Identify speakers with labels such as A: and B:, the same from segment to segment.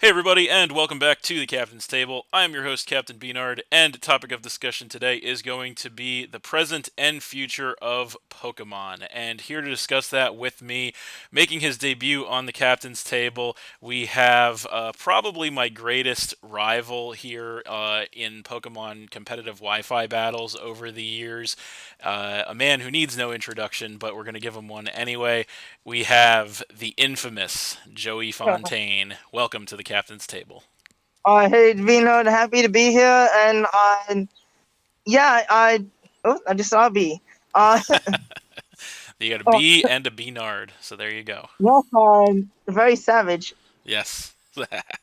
A: Hey everybody, and welcome back to the Captain's Table. I am your host, Captain B-Nard, and the topic of discussion today is going to be the present and future of Pokemon. And here to discuss that with me, making his debut on the Captain's Table, we have probably my greatest rival here in Pokemon competitive Wi-Fi battles over the years. A man who needs no introduction, but we're going to give him one anyway. We have the infamous Joey Fontaine. Welcome to the Captain's Table.
B: Hey, V-Nard, happy to be here, and yeah, I just saw a B. Uh,
A: You got a
B: oh,
A: B and a B-Nard, so there you go.
B: yes, very savage.
A: Yes.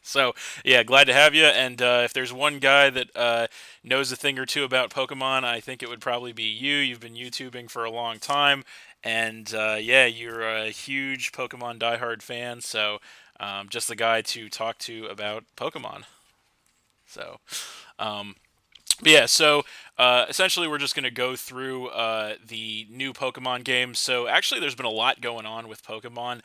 A: So, yeah, glad to have you. And if there's one guy that knows a thing or two about Pokemon, I think it would probably be you. You've been YouTubing for a long time, and yeah, you're a huge Pokemon diehard fan. So, just the guy to talk to about Pokemon. So, um, But yeah, so essentially we're just going to go through the new Pokemon games. So actually, there's been a lot going on with Pokemon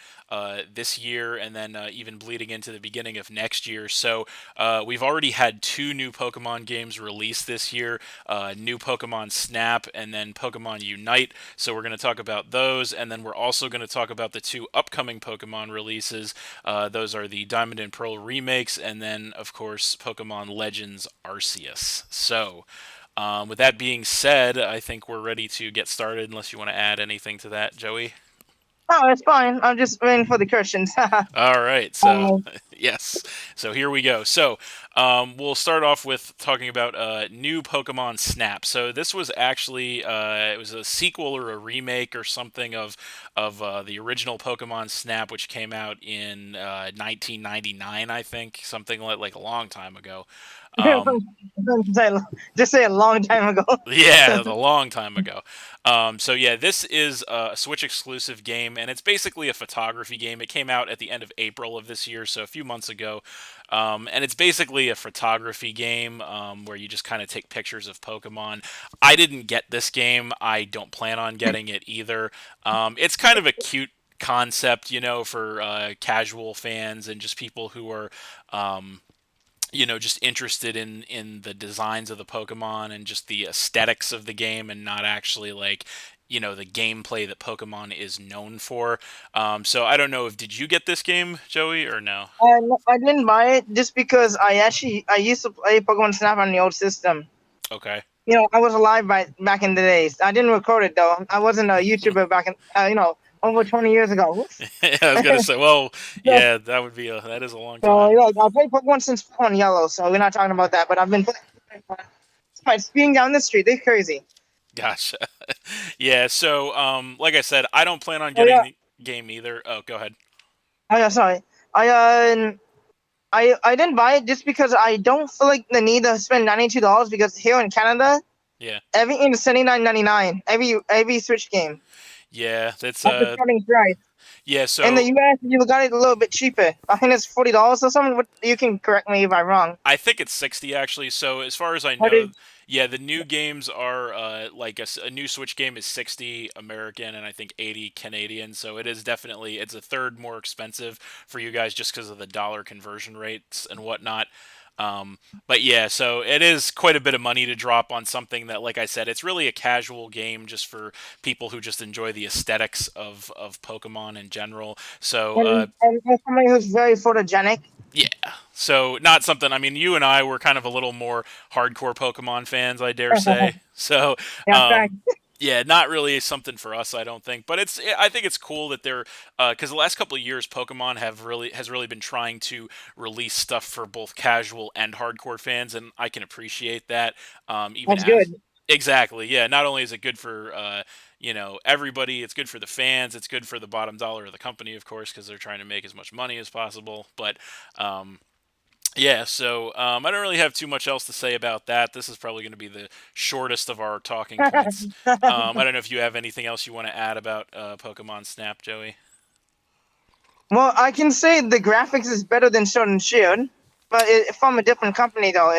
A: this year, and then even bleeding into the beginning of next year. So we've already had two new Pokemon games released this year: new Pokemon Snap and then Pokemon Unite. So we're going to talk about those, and then we're also going to talk about the two upcoming Pokemon releases. Those are the Diamond and Pearl remakes, and then of course Pokemon Legends Arceus. So, with that being said, I think we're ready to get started. Unless you want to add anything to that, Joey.
B: Oh, it's fine. I'm just waiting for the Christians.
A: All right, so yes, so here we go. So we'll start off with talking about new Pokemon Snap. So this was actually it was a sequel or a remake or something of the original Pokemon Snap, which came out in 1999, I think, something like a long time ago. Um,
B: just say a long time ago.
A: Yeah, a long time ago. So yeah, this is a Switch exclusive game, and it's basically a photography game. It came out at the end of April of this year, so a few months ago. And it's basically a photography game where you just kind of take pictures of Pokemon. I didn't get this game. I don't plan on getting it either. It's kind of a cute concept, for casual fans and just people who are just interested in the designs of the Pokemon and just the aesthetics of the game and not actually like the gameplay that Pokemon is known for. So I don't know if did you get this game, Joey, or no?
B: No, I didn't buy it just because I used to play Pokemon Snap on the old system.
A: Okay.
B: I was alive back in the days. I didn't record it though. I wasn't a YouTuber back in over 20 years ago.
A: I was gonna say, well, yeah, that is a long
B: So
A: time.
B: yeah, I played Pokemon since Pokemon Yellow, so we're not talking about that. But I've been playing speeding down the street. They're crazy.
A: Gotcha. Yeah. So like I said, I don't plan on
B: Oh
A: getting
B: yeah.
A: the game either. Oh, go ahead.
B: Oh yeah. Sorry. I uh I didn't buy it just because I don't feel like the need to spend $92 because here in Canada
A: Yeah.
B: everything is $79.99 every Switch game
A: Yeah. That's
B: at the starting price.
A: yeah.
B: In the
A: So
B: US, you got it a little bit cheaper. I think it's $40 or something. You can correct me if I'm wrong.
A: I think it's 60 actually. So as far as I
B: What
A: know,
B: is
A: yeah, the new games are like a new Switch game is 60 American and I think 80 Canadian. So it is definitely it's a third more expensive for you guys just because of the dollar conversion rates and whatnot. Um, but yeah, so it is quite a bit of money to drop on something that, like I said, it's really a casual game just for people who just enjoy the aesthetics of Pokemon in general. So
B: and as somebody who's very photogenic.
A: yeah. So not something. I mean, you and I were kind of a little more hardcore Pokemon fans, I dare say. So,
B: Yeah, fact.
A: yeah, not really something for us, I don't think. But I think it's cool that they're because the last couple of years, Pokemon has really been trying to release stuff for both casual and hardcore fans, and I can appreciate that. Even
B: That's
A: as
B: good.
A: exactly, yeah. Not only is it good for everybody, it's good for the fans, it's good for the bottom dollar of the company, of course, because they're trying to make as much money as possible. But um, yeah, so I don't really have too much else to say about that. This is probably going to be the shortest of our talking points. I don't know if you have anything else you want to add about Pokemon Snap, Joey.
B: Well, I can say the graphics is better than Sword and Shield, but from a different company though.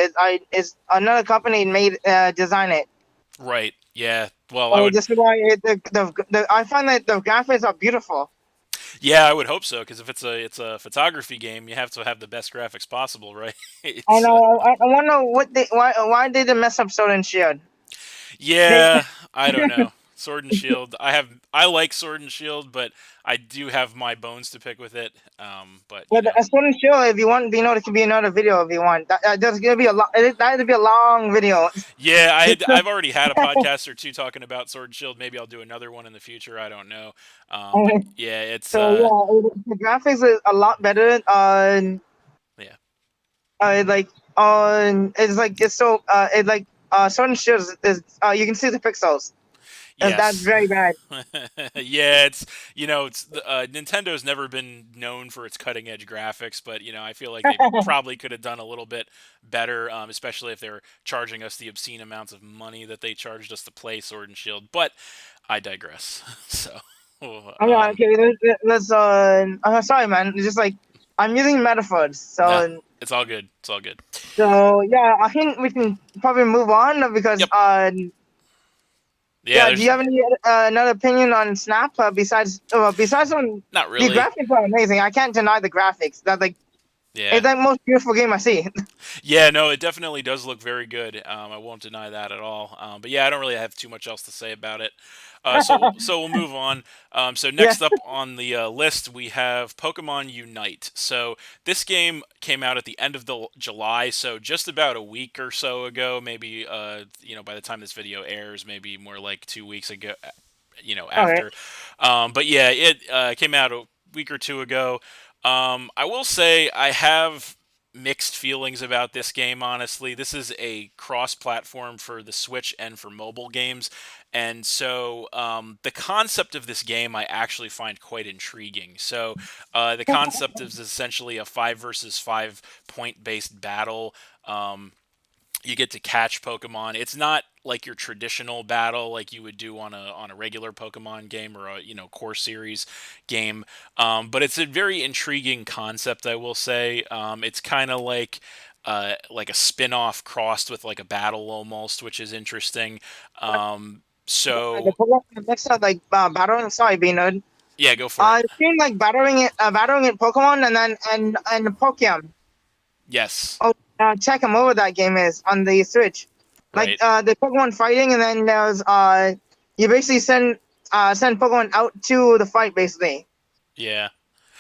B: It's another company made design it.
A: Right. Yeah. Well, I
B: So
A: would.
B: this is why I find that the graphics are beautiful.
A: Yeah, I would hope so because if it's a photography game, you have to have the best graphics possible, right?
B: I
A: It's
B: know. I wonder what they why did they mess up Sword and Shield? They
A: yeah, I don't know. Sword and Shield. I like Sword and Shield, but I do have my bones to pick with it. But
B: But a Sword and Shield, if you want, it can be another video if you want. There's gonna be a lot. That would be a long video.
A: yeah,
B: It's
A: I've already had a podcast or two talking about Sword and Shield. Maybe I'll do another one in the future. I don't know. But yeah, it's
B: so yeah, the graphics is a lot better.
A: yeah,
B: Like it's so it like Sword and Shield is you can see the pixels. And that's
A: yes.
B: very bad.
A: Yeah, it's Nintendo's never been known for its cutting edge graphics, but I feel like they probably could have done a little bit better, especially if they're charging us the obscene amounts of money that they charged us to play Sword and Shield. But I digress. So,
B: Oh, yeah, okay, sorry, man. It's just like I'm using metaphors,
A: nah,
B: so
A: it's all good. It's all good.
B: yeah, I think we can probably move on because
A: Yep. Yeah,
B: yeah. Do
A: there's
B: you have any another opinion on Snap besides on
A: not
B: the
A: really.
B: graphics are amazing? I can't deny the graphics. That like
A: Yeah.
B: it's like most beautiful game I see.
A: Yeah, no, it definitely does look very good. I won't deny that at all. But yeah, I don't really have too much else to say about it. So we'll move on. So
B: Yeah.
A: next up on the list we have Pokemon Unite. So this game came out at the end of the July, so just about a week or so ago. Maybe by the time this video airs, maybe more like 2 weeks ago.
B: Okay.
A: After. But yeah, it came out a week or two ago. I will say I have mixed feelings about this game, honestly. This is a cross platform for the Switch and for mobile games. And so the concept of this game I actually find quite intriguing. So the concept is essentially a 5 versus 5 point based battle. You get to catch Pokemon. It's not like your traditional battle like you would do on a regular Pokemon game or a core series game, but it's a very intriguing concept. I will say it's kind of like a spin-off crossed with like a battle almost, which is interesting.
B: The
A: So
B: Pokemon next are like battling. Sorry, B-Nard.
A: yeah, go for it.
B: It's been like battling it Pokemon and Pokemon.
A: Yes,
B: Oh, check 'em over that game is on the Switch. Like
A: right.
B: the Pokemon fighting, and then there's you basically send Pokemon out to the fight basically.
A: Yeah.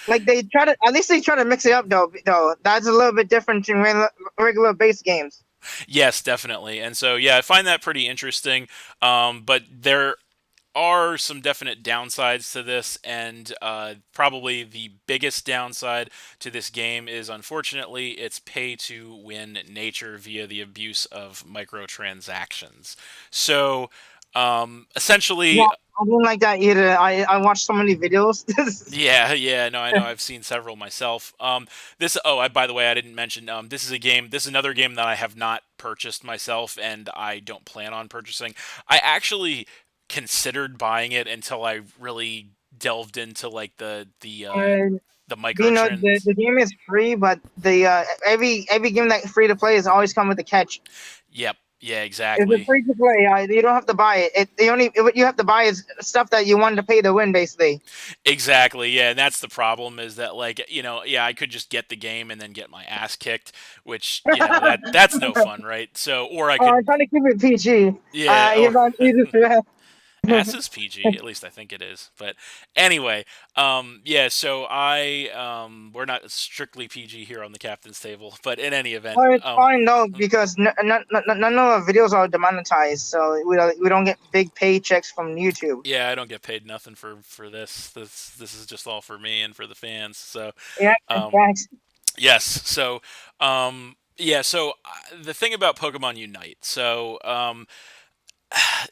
B: Like they try to at least they try to mix it up though. That's a little bit different from regular base games.
A: Yes, definitely. And so yeah, I find that pretty interesting. But there are some definite downsides to this, and probably the biggest downside to this game is unfortunately its pay to win nature via the abuse of microtransactions. So essentially,
B: Yeah, I didn't like that either. I watched so many videos.
A: yeah, yeah, no, I know. I've seen several myself. By the way, I didn't mention. This is a game. This is another game that I have not purchased myself, and I don't plan on purchasing. I actually considered buying it until I really delved into like
B: And
A: the
B: you know the
A: microtrans.
B: game is free, but the every game that free to play is always come with a catch.
A: Yep. Yeah.
B: It's a
A: Exactly.
B: free to play. You don't have to buy it. The only what you have to buy is stuff that you wanted to pay to win, basically.
A: Exactly. Yeah, and that's the problem is that yeah, I could just get the game and then get my ass kicked, which that's no fun, right? So, or I
B: I'm
A: could,
B: trying to keep it PG.
A: yeah,
B: He's
A: or
B: on easy to
A: Ass is PG, at least I think it is. But anyway, yeah. So we're not strictly PG here on the captain's table, but in any event,
B: Well, it's fine though because none of the videos are demonetized, so we don't get big paychecks from YouTube.
A: yeah, I don't get paid nothing for this. This is just all for me and for the fans. So,
B: Yeah,
A: um,
B: thanks.
A: yes. So, yeah. So the thing about Pokemon Unite. So,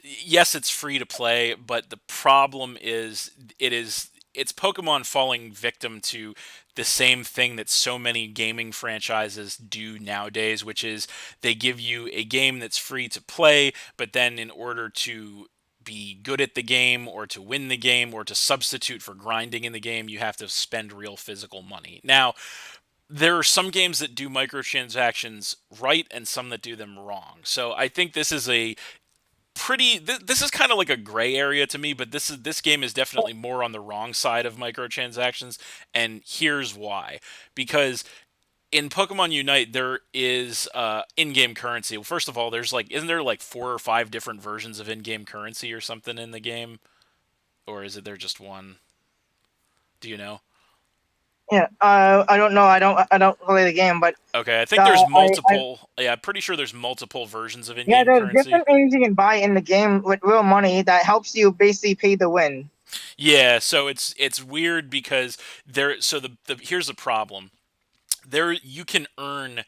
A: yes, it's free to play, but the problem is it's Pokemon falling victim to the same thing that so many gaming franchises do nowadays, which is they give you a game that's free to play, but then in order to be good at the game or to win the game or to substitute for grinding in the game, you have to spend real physical money. Now, there are some games that do microtransactions right and some that do them wrong. So I think this is pretty. This is kind of like a gray area to me, but this game is definitely more on the wrong side of microtransactions, and here's why. Because in Pokemon Unite, there is in-game currency. Well, first of all, there's like, isn't there like 4 or 5 different versions of in-game currency or something in the game, or is it there just one? Do you know?
B: Yeah, I don't know. I don't play the game, but
A: Okay, I think there's
B: I
A: multiple. Yeah, I'm pretty sure there's multiple versions of
B: yeah,
A: in-game
B: there's
A: currency.
B: different things you can buy in the game with real money that helps you basically pay the win.
A: Yeah, so it's weird because there. So the here's the problem. There you can earn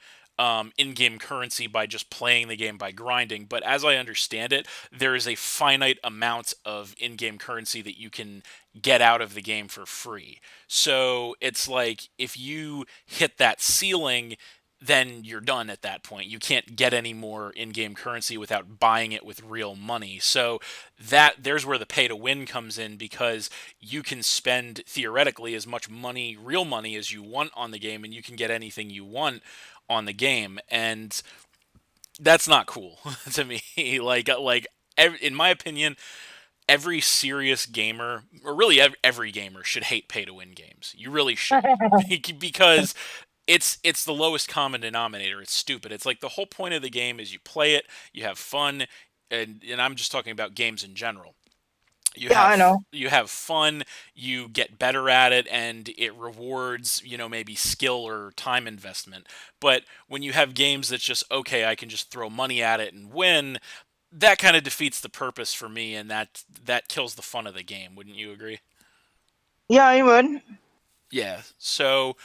A: in-game currency by just playing the game by grinding, but as I understand it, there is a finite amount of in-game currency that you can get out of the game for free. So it's like if you hit that ceiling, then you're done at that point. You can't get any more in-game currency without buying it with real money. So that there's where the pay to win comes in, because you can spend theoretically as much money, real money, as you want on the game, and you can get anything you want on the game, and that's not cool to me. In my opinion, every serious gamer, or really every gamer, should hate pay to win games. You really should, because it's the lowest common denominator. It's stupid. It's like the whole point of the game is you play it, you have fun, and I'm just talking about games in general.
B: Yeah, I know.
A: You have fun, you get better at it, and it rewards, maybe skill or time investment. But when you have games that's just, okay, I can just throw money at it and win, that kind of defeats the purpose for me, and that kills the fun of the game. Wouldn't you agree?
B: Yeah, I would.
A: Yeah. So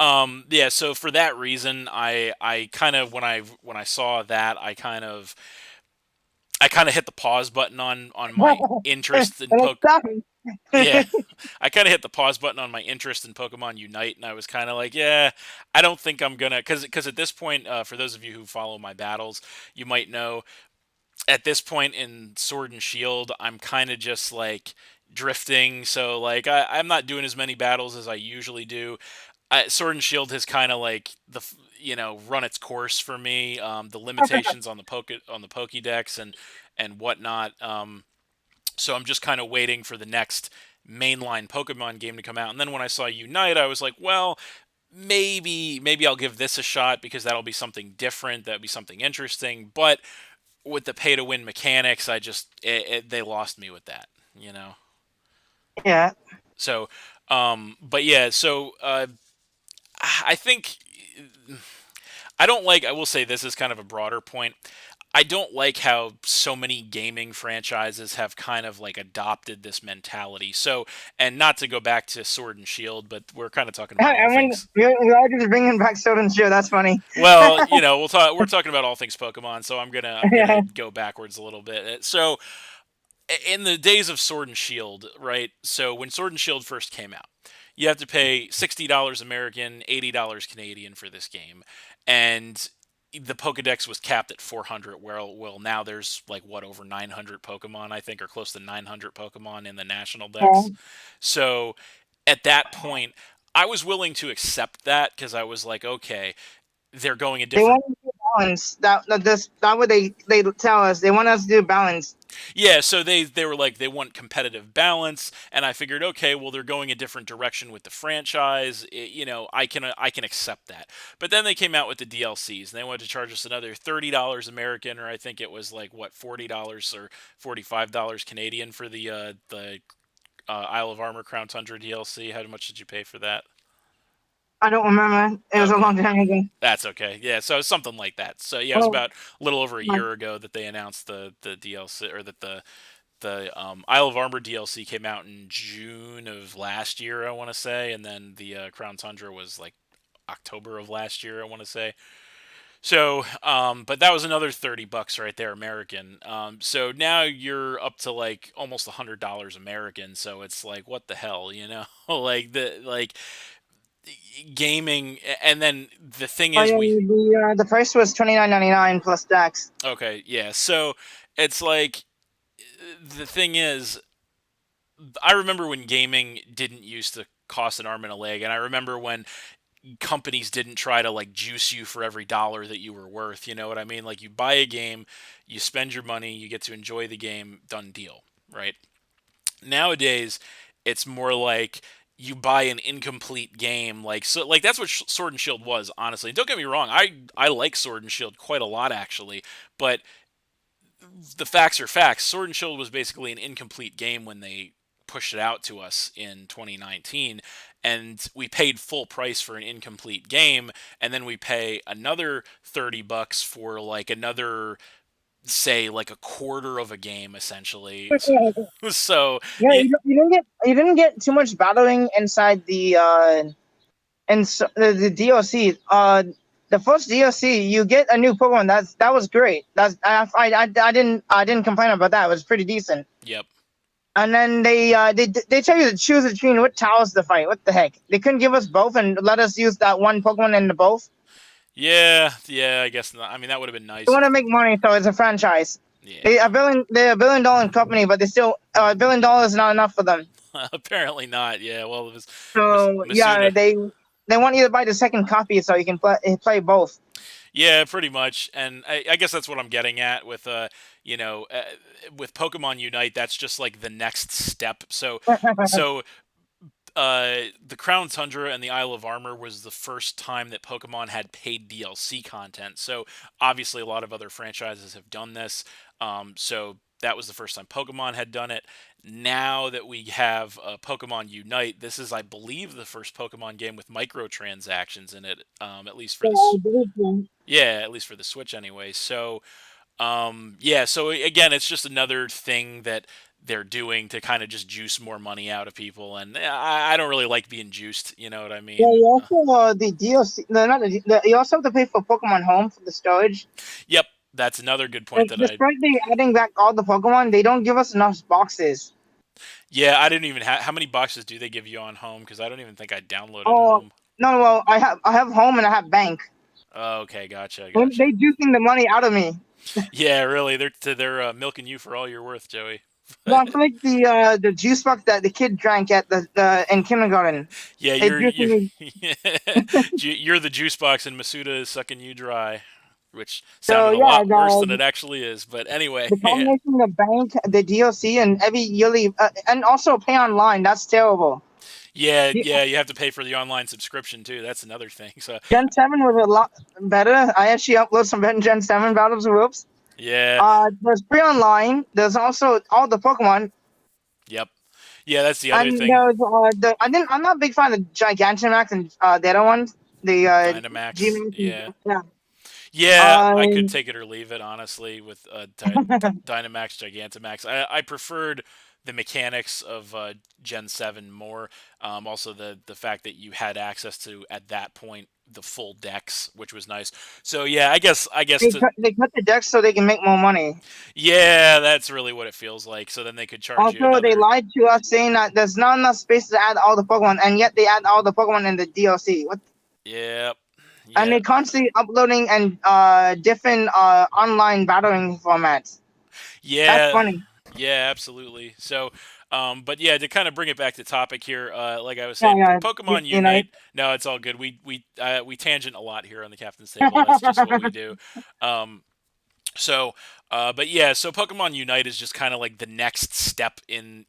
A: yeah, so for that reason, I kind of, when I saw that, I kind of hit the pause button on my
B: And
A: interest in
B: it's done.
A: Yeah, I kind of hit the pause button on my interest in Pokemon Unite, and I was kind of like, yeah, I don't think I'm gonna, because at this point, for those of you who follow my battles, you might know at this point in Sword and Shield, I'm kind of just like drifting. So like I'm not doing as many battles as I usually do. Sword and Shield has kind of like run its course for me. The limitations on the Pokédex and whatnot. So I'm just kind of waiting for the next mainline Pokemon game to come out. And then when I saw Unite, I was like, well, maybe I'll give this a shot, because that'll be something different. That'll be something interesting. But with the pay to win mechanics, they lost me with that.
B: Yeah.
A: So, but yeah, so I think I don't like. I will say this is kind of a broader point. I don't like how so many gaming franchises have kind of like adopted this mentality. So, and not to go back to Sword and Shield, but we're kind of talking about all
B: I mean,
A: things.
B: you're just bringing back Sword and Shield. That's funny.
A: Well, we'll talk. We're talking about all things Pokemon, so I'm gonna
B: Yeah.
A: go backwards a little bit. So, in the days of Sword and Shield, right? So when Sword and Shield first came out, you have to pay $60 American, $80 Canadian for this game, and the Pokedex was capped at 400. Well, now there's like what, over 900 Pokemon, I think, or close to 900 Pokemon in the national dex. So at that point, I was willing to accept that, because I was like, okay, they're going a
B: They
A: different.
B: want us to do balance. That what they tell us. They want us to do balance.
A: Yeah, so they were like, they want competitive balance, and I figured, okay, well, they're going a different direction with the franchise. I can accept that. But then they came out with the DLCs, and they wanted to charge us another $30 American, or I think it was like what, $40 or $45 Canadian for the Isle of Armor Crown Tundra DLC. How much did you pay for that?
B: I don't remember. It was a
A: Okay.
B: long time ago.
A: That's okay. Yeah, so something like that. So yeah, it was
B: Oh,
A: about a little over a
B: my.
A: year ago that they announced the DLC, or that the Isle of Armor DLC came out in June of last year, I want to say, and then the Crown Tundra was like October of last year, I want to say. So, but that was another $30 right there, American. So now you're up to like almost $100 American. So it's like, what the hell? Like gaming, and then the thing
B: Oh
A: is,
B: yeah, the price was 29.99 plus tax.
A: okay, yeah. So it's like, the thing is, I remember when gaming didn't used to cost an arm and a leg, and I remember when companies didn't try to like juice you for every dollar that you were worth. You know what I mean? Like you buy a game, you spend your money, you get to enjoy the game, done deal, right? Nowadays, it's more like you buy an incomplete game, like so, like that's what Sword and Shield was, honestly. Don't get me wrong, I like Sword and Shield quite a lot actually, but the facts are facts. Sword and Shield was basically an incomplete game when they pushed it out to us in 2019, and we paid full price for an incomplete game, and then we pay another $30 for like another, say, like a quarter of a game essentially. So
B: Yeah,
A: yeah,
B: you didn't get too much battling inside the and so, the DLC. The first DLC, you get a new Pokemon. That was great. I didn't complain about that. It was pretty decent.
A: yep.
B: And then they tell you to choose between what towers to fight. What the heck? They couldn't give us both and let us use that one Pokemon in the both.
A: Yeah, yeah, I guess not. I mean, that would have been
B: They
A: nice
B: want to
A: if,
B: make money, so it's a franchise.
A: yeah.
B: They're a $1 billion company, but they still $1 billion is not enough for them.
A: Apparently not. Yeah, well, it was
B: So yeah,
A: Masuda.
B: they want you to buy the second copy so you can play both.
A: Yeah, pretty much. And I guess that's what I'm getting at with, you know, with Pokemon Unite. That's just like the next step. So the Crown Tundra and the Isle of Armor was the first time that Pokemon had paid DLC content. So obviously, a lot of other franchises have done this. So that was the first time Pokemon had done it. Now that we have Pokemon Unite, this is, I believe, the first Pokemon game with microtransactions in it. At least for
B: Yeah, I
A: this,
B: believe so.
A: yeah, at least for the Switch anyway. So yeah, so again, it's just another thing that they're doing to kind of just juice more money out of people, and I don't really like being juiced. You know what I
B: Yeah,
A: mean?
B: you also the DLC. No, not you also have to pay for Pokemon Home for the storage.
A: Yep, that's another good point
B: Like,
A: that I.
B: despite they adding back all the Pokemon, they don't give us enough boxes.
A: Yeah, I didn't even have. How many boxes do they give you on Home? Because I don't even think I downloaded
B: Oh
A: Home.
B: no, well I have Home and I have Bank.
A: Oh, okay, gotcha,
B: They
A: gotcha.
B: juicing the money out of me.
A: Yeah, really, they're milking you for all you're worth, Joey.
B: No, I feel like the juice box that the kid drank at the in kindergarten.
A: Yeah,
B: It
A: you're
B: juicing
A: you
B: me.
A: you're the juice box, and Masuda is sucking you dry, which
B: So
A: sounded a
B: yeah,
A: lot worse than it actually is. But anyway,
B: the combination of the Bank, the DLC, and every yearly, and also pay online. That's terrible.
A: yeah,
B: The-
A: yeah, you have to pay for the online subscription too. That's another thing. So
B: Gen 7 was a lot better. I actually upload some Gen 7 battles groups.
A: yeah,
B: There's free online. There's also all the Pokemon.
A: yep, yeah. That's the other
B: And
A: thing.
B: there's I'm not a big fan of Gigantamax and the other ones. The
A: Dynamax.
B: G-Max and
A: Yeah,
B: yeah.
A: yeah.
B: Uh,
A: I could take it or leave it honestly with Dynamax, Gigantamax. I preferred the mechanics of Gen 7 more. Also, the fact that you had access to, at that point, the full decks, which was nice. So yeah, I guess to
B: they cut the decks so they can make more money.
A: yeah, that's really what it feels like. So then they could charge you
B: Also, they
A: another.
B: lied to us saying that there's not enough space to add all the Pokemon, and yet they add all the Pokemon in the DLC. What?
A: Yep.
B: And
A: Yeah.
B: they constantly uploading and different online battling formats. That's
A: Yeah.
B: funny.
A: Yeah, absolutely. So, but yeah, to kind of bring it back to topic here, like I was
B: Yeah,
A: saying,
B: yeah.
A: Pokemon
B: You know,
A: Unite. No, it's all good. We tangent a lot here on the Captain's Table. That's just what we do. Um, so, but yeah, so Pokemon Unite is just kind of like the next step in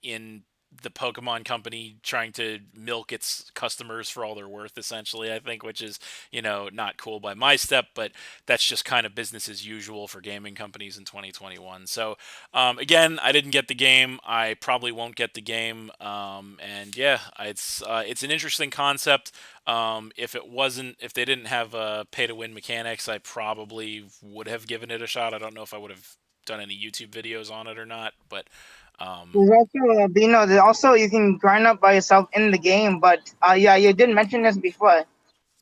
A: the Pokemon Company trying to milk its customers for all they're worth, essentially. I think, which is not cool by my step, but that's just kind of business as usual for gaming companies in 2021. So, again, I didn't get the game. I probably won't get the game. And yeah, it's an interesting concept. If they didn't have pay to win mechanics, I probably would have given it a shot. I don't know if I would have done any YouTube videos on it or not, but
B: there's also there's also you can grind up by yourself in the game, but yeah, you did mention this before.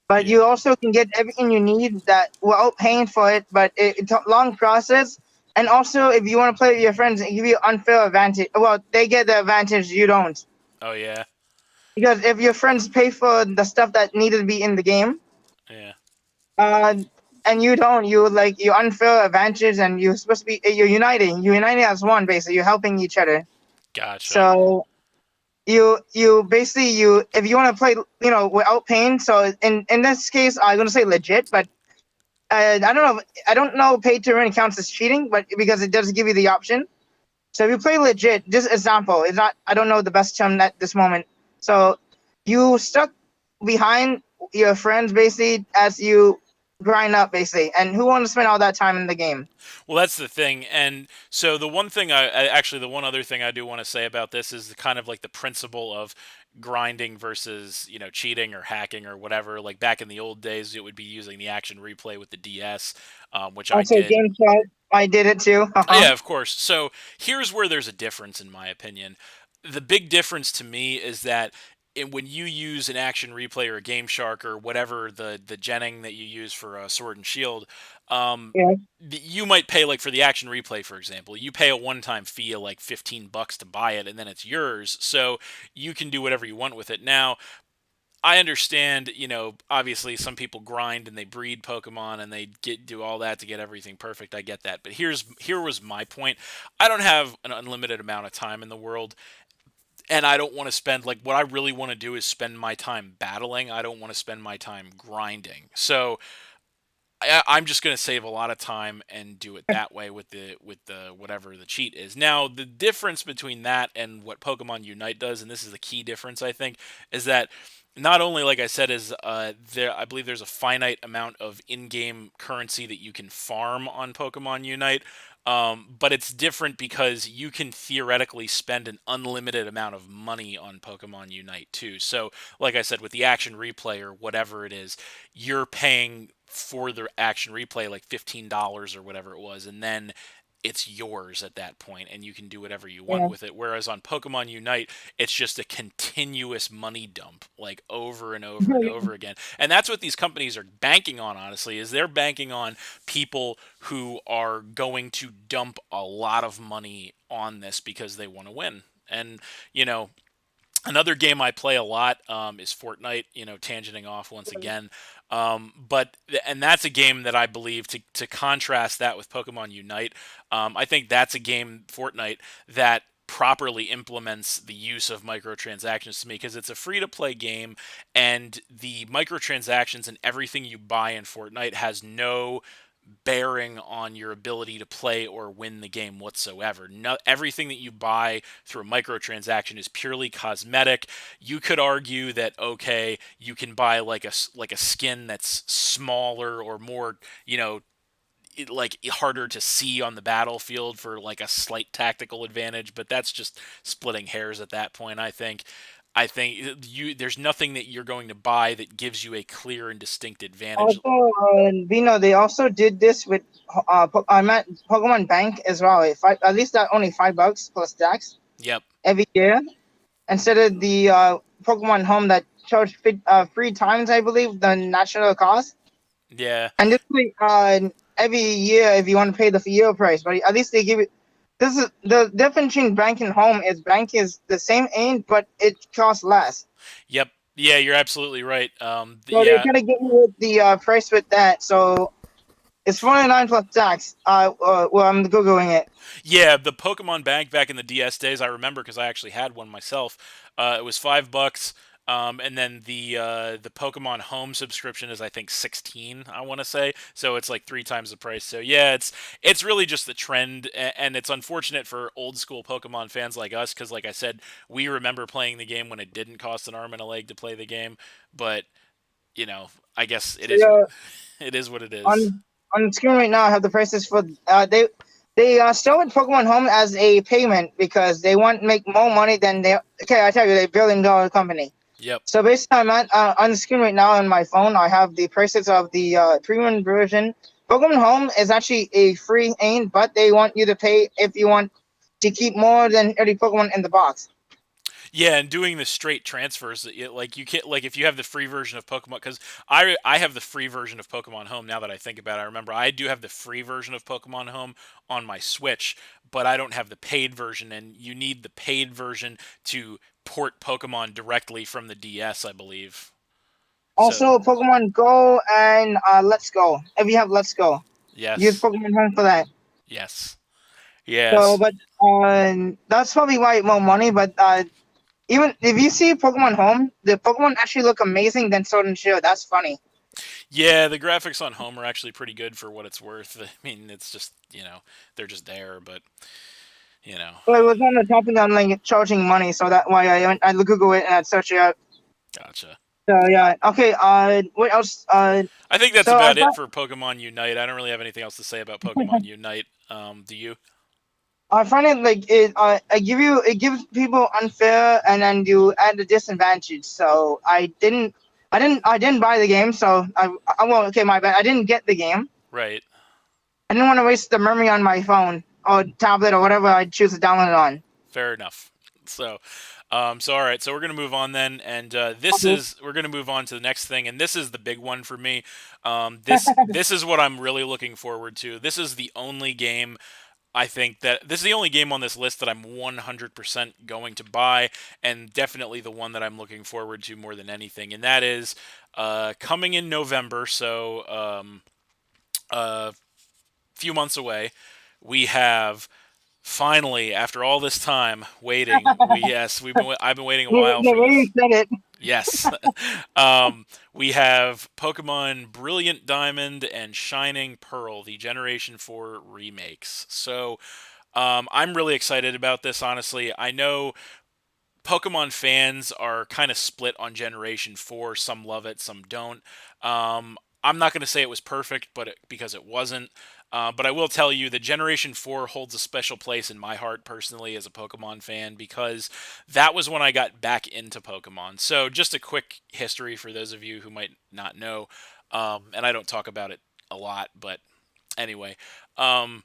B: But
A: yeah.
B: you also can get everything you need that without paying for it. But it's a long process. And also, if you want to play with your friends, it give you unfair advantage. Well, they get the advantage, you don't.
A: Oh yeah.
B: Because if your friends pay for the stuff that needed to be in the game,
A: Yeah.
B: uh, and you don't, you unfair advantage, and you're supposed to be you're uniting as one. Basically, you're helping each other.
A: Gotcha.
B: So you basically you if you want to play without paying. So in this case, I'm gonna say legit, but I don't know pay to earn counts as cheating, but because it does give you the option. So if you play legit, just example, it's not I don't know the best term at this moment. So you stuck behind your friends basically as you grind up basically, and who wants to spend all that time in the game?
A: Well, that's the thing. And so the one thing actually, the one other thing I do want to say about this is kind of like the principle of grinding versus, cheating or hacking or whatever. Like back in the old days, it would be using the action replay with the DS, which I
B: Also,
A: did.
B: game chat, I did it too.
A: Yeah, of course. So here's where there's a difference, in my opinion. The big difference to me is that when you use an action replay or a Game Shark or whatever the genning that you use for Sword and Shield, um,
B: Yeah,
A: you might pay like for the action replay, for example, you pay a one-time fee of like $15 to buy it, and then it's yours. So you can do whatever you want with it. Now, I understand, obviously some people grind and they breed Pokemon and they do all that to get everything perfect. I get that. But here was my point. I don't have an unlimited amount of time in the world, and I don't want to spend like what I really want to do is spend my time battling. I don't want to spend my time grinding. So I'm just going to save a lot of time and do it that way with the whatever the cheat is. Now, the difference between that and what Pokemon Unite does, and this is the key difference I think, is that not only, like I said, is there, I believe there's a finite amount of in-game currency that you can farm on Pokemon Unite, but it's different because you can theoretically spend an unlimited amount of money on Pokemon Unite too. So, like I said, with the action replay or whatever it is, you're paying for the action replay like $15 or whatever it was, and then it's yours at that point and you can do whatever you want
B: yeah.
A: with it. Whereas on Pokemon Unite, it's just a continuous money dump, like over and over and over again. And that's what these companies are banking on, honestly, is they're banking on people who are going to dump a lot of money on this because they want to win. And, you know, another game I play a lot is Fortnite. Tangenting off once again, and that's a game that I believe to contrast that with Pokemon Unite. I think that's a game, Fortnite, that properly implements the use of microtransactions to me because it's a free to play game, and the microtransactions and everything you buy in Fortnite has no bearing on your ability to play or win the game whatsoever. No, everything that you buy through a microtransaction is purely cosmetic. You could argue that okay, you can buy like a skin that's smaller or more, like harder to see on the battlefield for like a slight tactical advantage, but that's just splitting hairs at that point, I think. There's nothing that you're going to buy that gives you a clear and distinct advantage.
B: Also, Vino, they also did this with I meant Pokemon Bank as well. At least that only $5 plus tax
A: Yep.
B: every year instead of the Pokemon Home that charged 3 times, I believe, the national cost.
A: Yeah.
B: And this way, every year if you want to pay the year price, but at least they give it. This is the difference between bank and home is bank is the same aim, but it costs less.
A: Yep. Yeah, you're absolutely right.
B: So they
A: Yeah,
B: kind of get you with the price with that. So it's 49 plus tax. Well, I'm googling it.
A: yeah. The Pokemon Bank back in the DS days, I remember because I actually had one myself. It was $5, and then the Pokemon Home subscription is I think 16. I want to say, so it's like three times the price. So yeah, it's really just the trend, and it's unfortunate for old school Pokemon fans like us because, like I said, we remember playing the game when it didn't cost an arm and a leg to play the game. But I guess it
B: So
A: is what
B: yeah,
A: it is. What it is.
B: on the screen right now, I have the prices for they start with Pokemon Home as a payment because they want to make more money than they. Okay, I tell you, they're $1 billion company.
A: Yep.
B: So basically, I'm at on the screen right now on my phone. I have the prices of the premium version. Pokemon Home is actually a free aim, but they want you to pay if you want to keep more than 30 Pokemon in the box.
A: Yeah, and doing the straight transfers, like you can't, like if you have the free version of Pokemon, because I have the free version of Pokemon Home. Now that I think about it, I remember I do have the free version of Pokemon Home on my Switch, but I don't have the paid version, and you need the paid version to port Pokemon directly from the DS, I believe. So
B: Also, Pokemon Go and Let's Go. If you have Let's Go, use
A: yes,
B: Pokemon Home for that.
A: yes,
B: So,
A: yes.
B: but that's probably why more money. But Even if you see Pokemon Home, the Pokemon actually look amazing than Sword and Shield. That's funny.
A: Yeah, the graphics on Home are actually pretty good for what it's worth. I mean, it's just they're just there, but you know,
B: Well, it was on the topic on like charging money, so that why I Google it and I search it out.
A: gotcha.
B: So yeah, okay. What else?
A: I think that's
B: So I
A: about it
B: thought
A: for Pokemon Unite. I don't really have anything else to say about Pokemon Unite. Do you?
B: I find it like it. It gives people unfair, and then you add the disadvantage. So I didn't buy the game. So I well, okay, my bad. I didn't get the game.
A: Right.
B: I didn't want to waste the memory on my phone or tablet or whatever I choose to download it on.
A: Fair enough. So, so all right. So we're gonna move on then, and
B: Okay.
A: we're gonna move on to the next thing, and this is the big one for me. This is what I'm really looking forward to. This is the only game I think that this is the only game on this list that I'm 100% going to buy, and definitely the one that I'm looking forward to more than anything, and that is coming in November. So a few months away. We have finally, after all this time waiting, I've been waiting a while
B: The
A: for
B: way you
A: this.
B: said it.
A: Yes. We have Pokemon Brilliant Diamond and Shining Pearl, the Generation 4 remakes. So, I'm really excited about this, honestly. I know Pokemon fans are kind of split on Generation 4. Some love it, some don't. I'm not going to say it was perfect, because it wasn't. But I will tell you that Generation 4 holds a special place in my heart personally as a Pokemon fan because that was when I got back into Pokemon. So, just a quick history for those of you who might not know. And I don't talk about it a lot, but anyway. Um,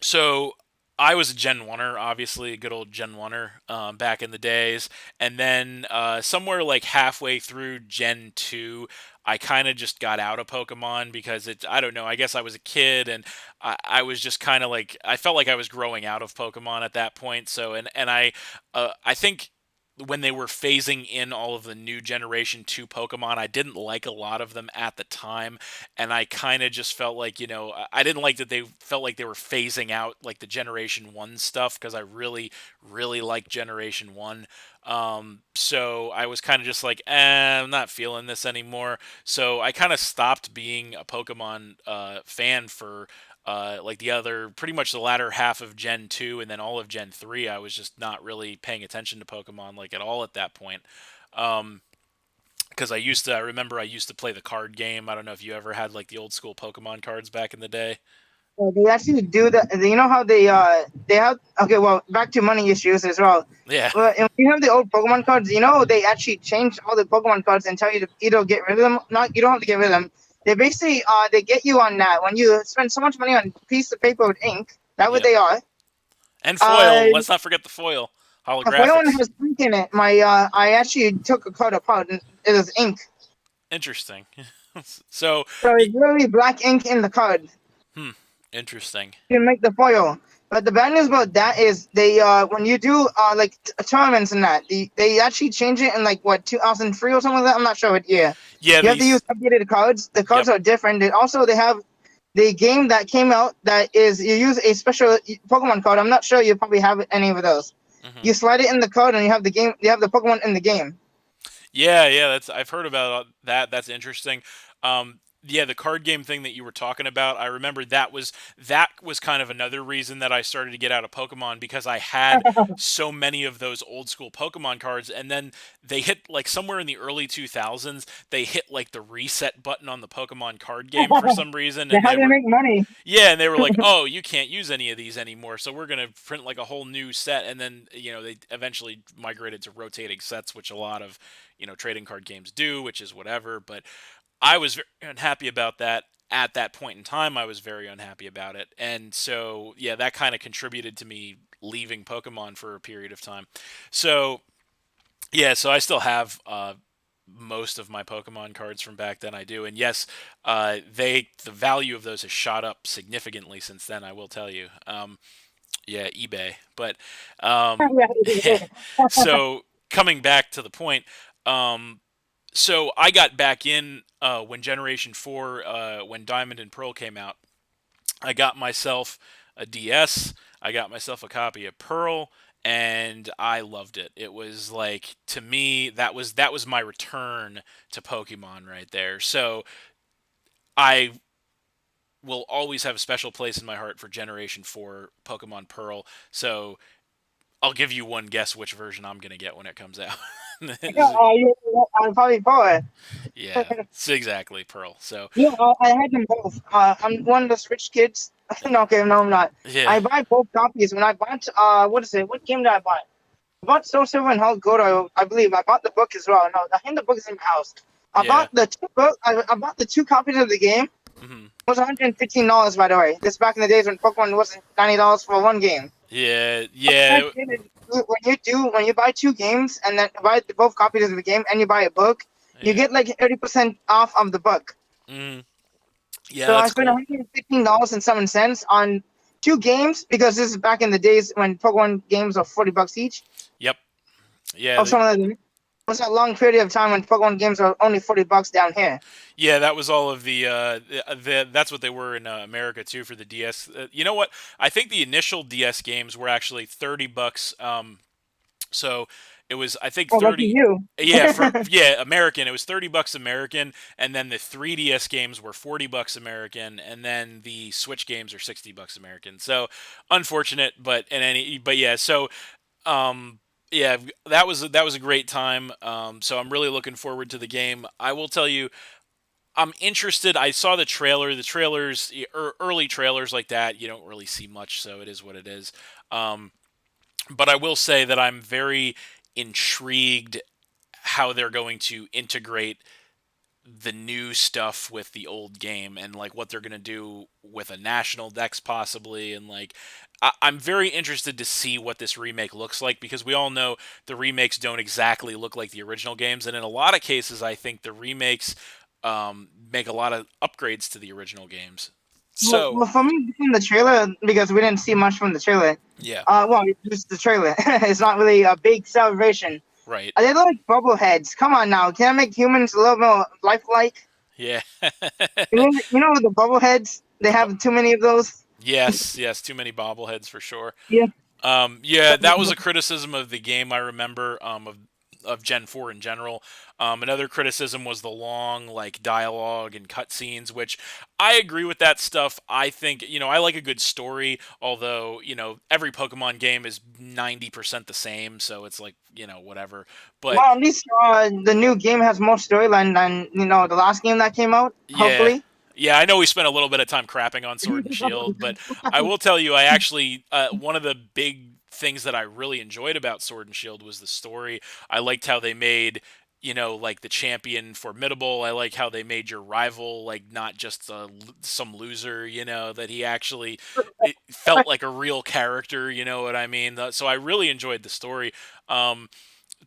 A: so I was a Gen 1er, obviously, a good old Gen 1er back in the days. And then somewhere like halfway through Gen 2, I kind of just got out of Pokemon because I don't know, I guess I was a kid and I was just kind of like, I felt like I was growing out of Pokemon at that point. So, and I think when they were phasing in all of the new Generation 2 Pokemon, I didn't like a lot of them at the time, and I kind of just felt like, I didn't like that they felt like they were phasing out like the Generation 1 stuff because I really, really like Generation 1. So I was kind of just like, I'm not feeling this anymore. So I kind of stopped being a Pokemon fan for like pretty much the latter half of Gen 2 and then all of Gen 3. I was just not really paying attention to Pokemon like at all at that point. Um, because I remember I used to play the card game. I don't know if you ever had like the old school Pokemon cards back in the day.
B: They actually do that. You know how they have okay. Well, back to money issues as well.
A: Yeah.
B: Well, if you have the old Pokemon cards, you know they actually changed all the Pokemon cards and tell you to either get rid of them. Not you don't have to get rid of them. They basically they get you on that when you spend so much money on a piece of paper with ink. That's what
A: Yep.
B: they are.
A: And
B: Uh,
A: foil. Let's not forget the foil.
B: if I don't
A: Holographics.
B: have ink in it, my I actually took a card apart and it was ink.
A: Interesting. So,
B: So it's really black ink in the card.
A: hmm, interesting.
B: Can make the foil. But the bad news about that is they when you do like tournaments and that they actually change it in like what 2003 or something like that. I'm not sure what year.
A: Yeah,
B: You have to use
A: these.
B: updated cards. The
A: Yep.
B: cards are different. They have the game that came out that is you use a special Pokemon card. I'm not sure you probably have any of those.
A: Hmm.
B: You slide it in the card and you have the game. You have the Pokemon in the game.
A: Yeah, yeah, that's I've heard about that. That's interesting. Yeah, the card game thing that you were talking about, I remember that was kind of another reason that I started to get out of Pokemon because I had so many of those old school Pokemon cards, and then they hit like somewhere in the early 2000s, they hit like the reset button on the Pokemon card game for some reason,
B: They
A: and
B: how
A: they
B: they
A: were
B: make money.
A: yeah, and they were like, "Oh, you can't use any of these anymore, so we're gonna print like a whole new set." And then they eventually migrated to rotating sets, which a lot of trading card games do, which is whatever. But I was very unhappy about that at that point in time. I was very unhappy about it, and so yeah, that kind of contributed to me leaving Pokemon for a period of time. So yeah, so I still have most of my Pokemon cards from back then. I do, and yes, the value of those has shot up significantly since then. I will tell you. Yeah, eBay. But um, so coming back to the point, um, so I got back in when Generation 4, when Diamond and Pearl came out. I got myself a DS. I got myself a copy of Pearl, and I loved it. It was like, to me, that was my return to Pokemon right there. So I will always have a special place in my heart for Generation 4 Pokemon Pearl. So I'll give you one guess which version I'm going to get when it comes out.
B: Yeah, I'm probably for
A: Yeah,
B: it.
A: it's exactly Pearl. So,
B: Yeah, I had them both. I'm one of those rich kids. No, okay, no, I'm not.
A: yeah,
B: I buy both copies. When I bought, what is it? What game did I buy? I bought Soul Silver and Heart Gold, I believe. I bought the book as well. No, I think the book is in my house. I
A: yeah.
B: bought the two book. I bought the two copies of the game.
A: Hmm.
B: It was $115, by the way. This back in the days when Pokemon wasn't $90 for one game.
A: Yeah,
B: When
A: yeah,
B: you buy two games and then buy both copies of the game and you buy a book, you
A: yeah.
B: get like 30% off of the book.
A: Mm, yeah,
B: So I
A: that's
B: spent
A: cool.
B: $115.07 on two games because this is back in the days when Pokemon games are $40 each.
A: Yep. Yeah,
B: Or some of them. It was a long period of time when Pokemon games are only $40 down here.
A: yeah, that was all of that's what they were in America too for the DS. You know what? I think the initial DS games were actually $30. So it was, I think,
B: Oh, lucky
A: 30.
B: you.
A: Yeah, yeah, American. It was $30 American, and then the 3DS games were $40 American, and then the Switch games are $60 American. So unfortunate, but yeah. So um, yeah, that was a great time. So I'm really looking forward to the game. I will tell you, I'm interested. I saw the trailer. The trailers, early trailers like that, you don't really see much, so it is what it is. Um, but I will say that I'm very intrigued how they're going to integrate the new stuff with the old game, and like what they're going to do with a national dex possibly, and like I'm very interested to see what this remake looks like, because we all know the remakes don't exactly look like the original games, and in a lot of cases I think the remakes make a lot of upgrades to the original games. So
B: Well, for me, from the trailer, because we didn't see much from the trailer.
A: yeah,
B: Well, it's just the trailer. It's not really a big celebration.
A: right,
B: They look like bubble heads. Come on now, can I make humans a little more lifelike?
A: yeah.
B: You know the bubble heads. They
A: The bu-
B: have too many of those.
A: yes, yes, too many bobbleheads for sure.
B: Yeah.
A: Yeah, that was a criticism of the game, I remember, of Gen 4 in general. Another criticism was the long like dialogue and cutscenes, which I agree with that stuff. I think, I like a good story, although, every Pokemon game is 90% the same, so it's like, whatever. But
B: Well, at least the new game has more storyline than the last game that came out.
A: yeah.
B: Hopefully.
A: Yeah, I know we spent a little bit of time crapping on Sword and Shield, but I will tell you, I actually, one of the big things that I really enjoyed about Sword and Shield was the story. I liked how they made, like the champion formidable. I like how they made your rival, like, not just some loser, that he actually, it felt like a real character, you know what I mean? So I really enjoyed the story.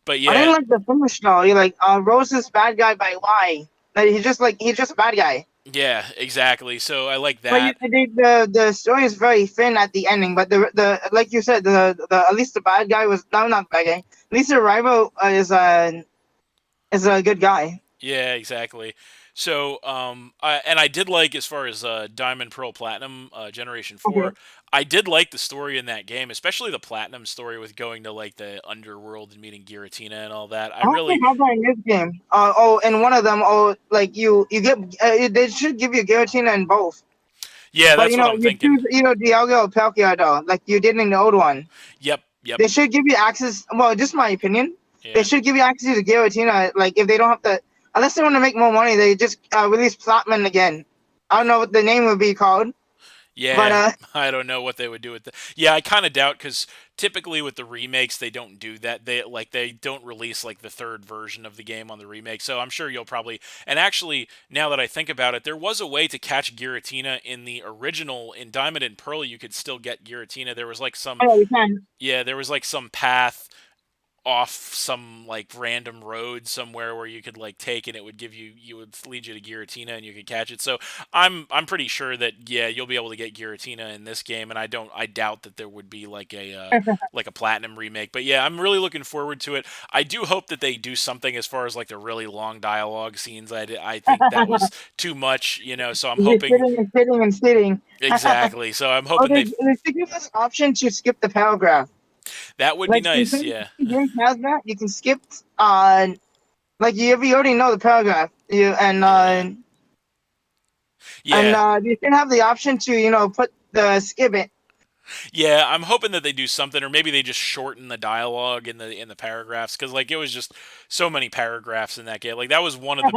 A: But
B: I
A: yeah,
B: didn't like the finish though. You like Rose is bad guy by why? Like, he's just a bad guy.
A: yeah, exactly. So I like
B: But
A: that.
B: the story is very thin at the ending. But the like you said, the at least the bad guy was no, not bad guy. At least the rival is a good guy.
A: Yeah, exactly. So, I did like, as far as Diamond, Pearl, Platinum, Generation
B: Okay.
A: 4, I did like the story in that game, especially the Platinum story with going to like the underworld and meeting Giratina and all that. I
B: I don't
A: really,
B: think have that in this game. And one of them, like you get, they should give you Giratina in both.
A: yeah,
B: But
A: that's what I'm
B: you
A: thinking.
B: choose Dialga or Palkia though, like you did in the old one.
A: Yep, yep,
B: They should give you access. Well, just my opinion. They
A: yeah.
B: should give you access to Giratina. Like if they don't have to, unless they want to make more money, they just release Platinum again. I don't know what the name would be called, but
A: Yeah, I don't know what they would do with the. Yeah, I kind of doubt, because typically with the remakes they don't do that. They don't release like the third version of the game on the remake. So I'm sure you'll probably. And actually, now that I think about it, there was a way to catch Giratina in the original, in Diamond and Pearl. You could still get Giratina. There was like some.
B: I know we can.
A: Yeah, there was like some path off some like random road somewhere where you could like take, and it would would lead you to Giratina and you could catch it. So I'm pretty sure that, yeah, you'll be able to get Giratina in this game, and I doubt that there would be like a platinum remake. But yeah, I'm really looking forward to it. I do hope that they do something as far as like the really long dialogue scenes. I think that was too much, so I'm
B: Just
A: hoping.
B: sitting and sitting and sitting.
A: Exactly. So I'm
B: Oh,
A: hoping
B: they
A: they.
B: they should give us an option to skip the paragraph.
A: That would be
B: Like
A: nice.
B: some
A: Yeah.
B: games has that. You can skip like you already know the paragraph. You
A: Yeah.
B: and
A: Yeah.
B: you can have the option to put the skip it.
A: Yeah, I'm hoping that they do something, or maybe they just shorten the dialogue in the paragraphs, because like it was just so many paragraphs in that game. Like that was one of the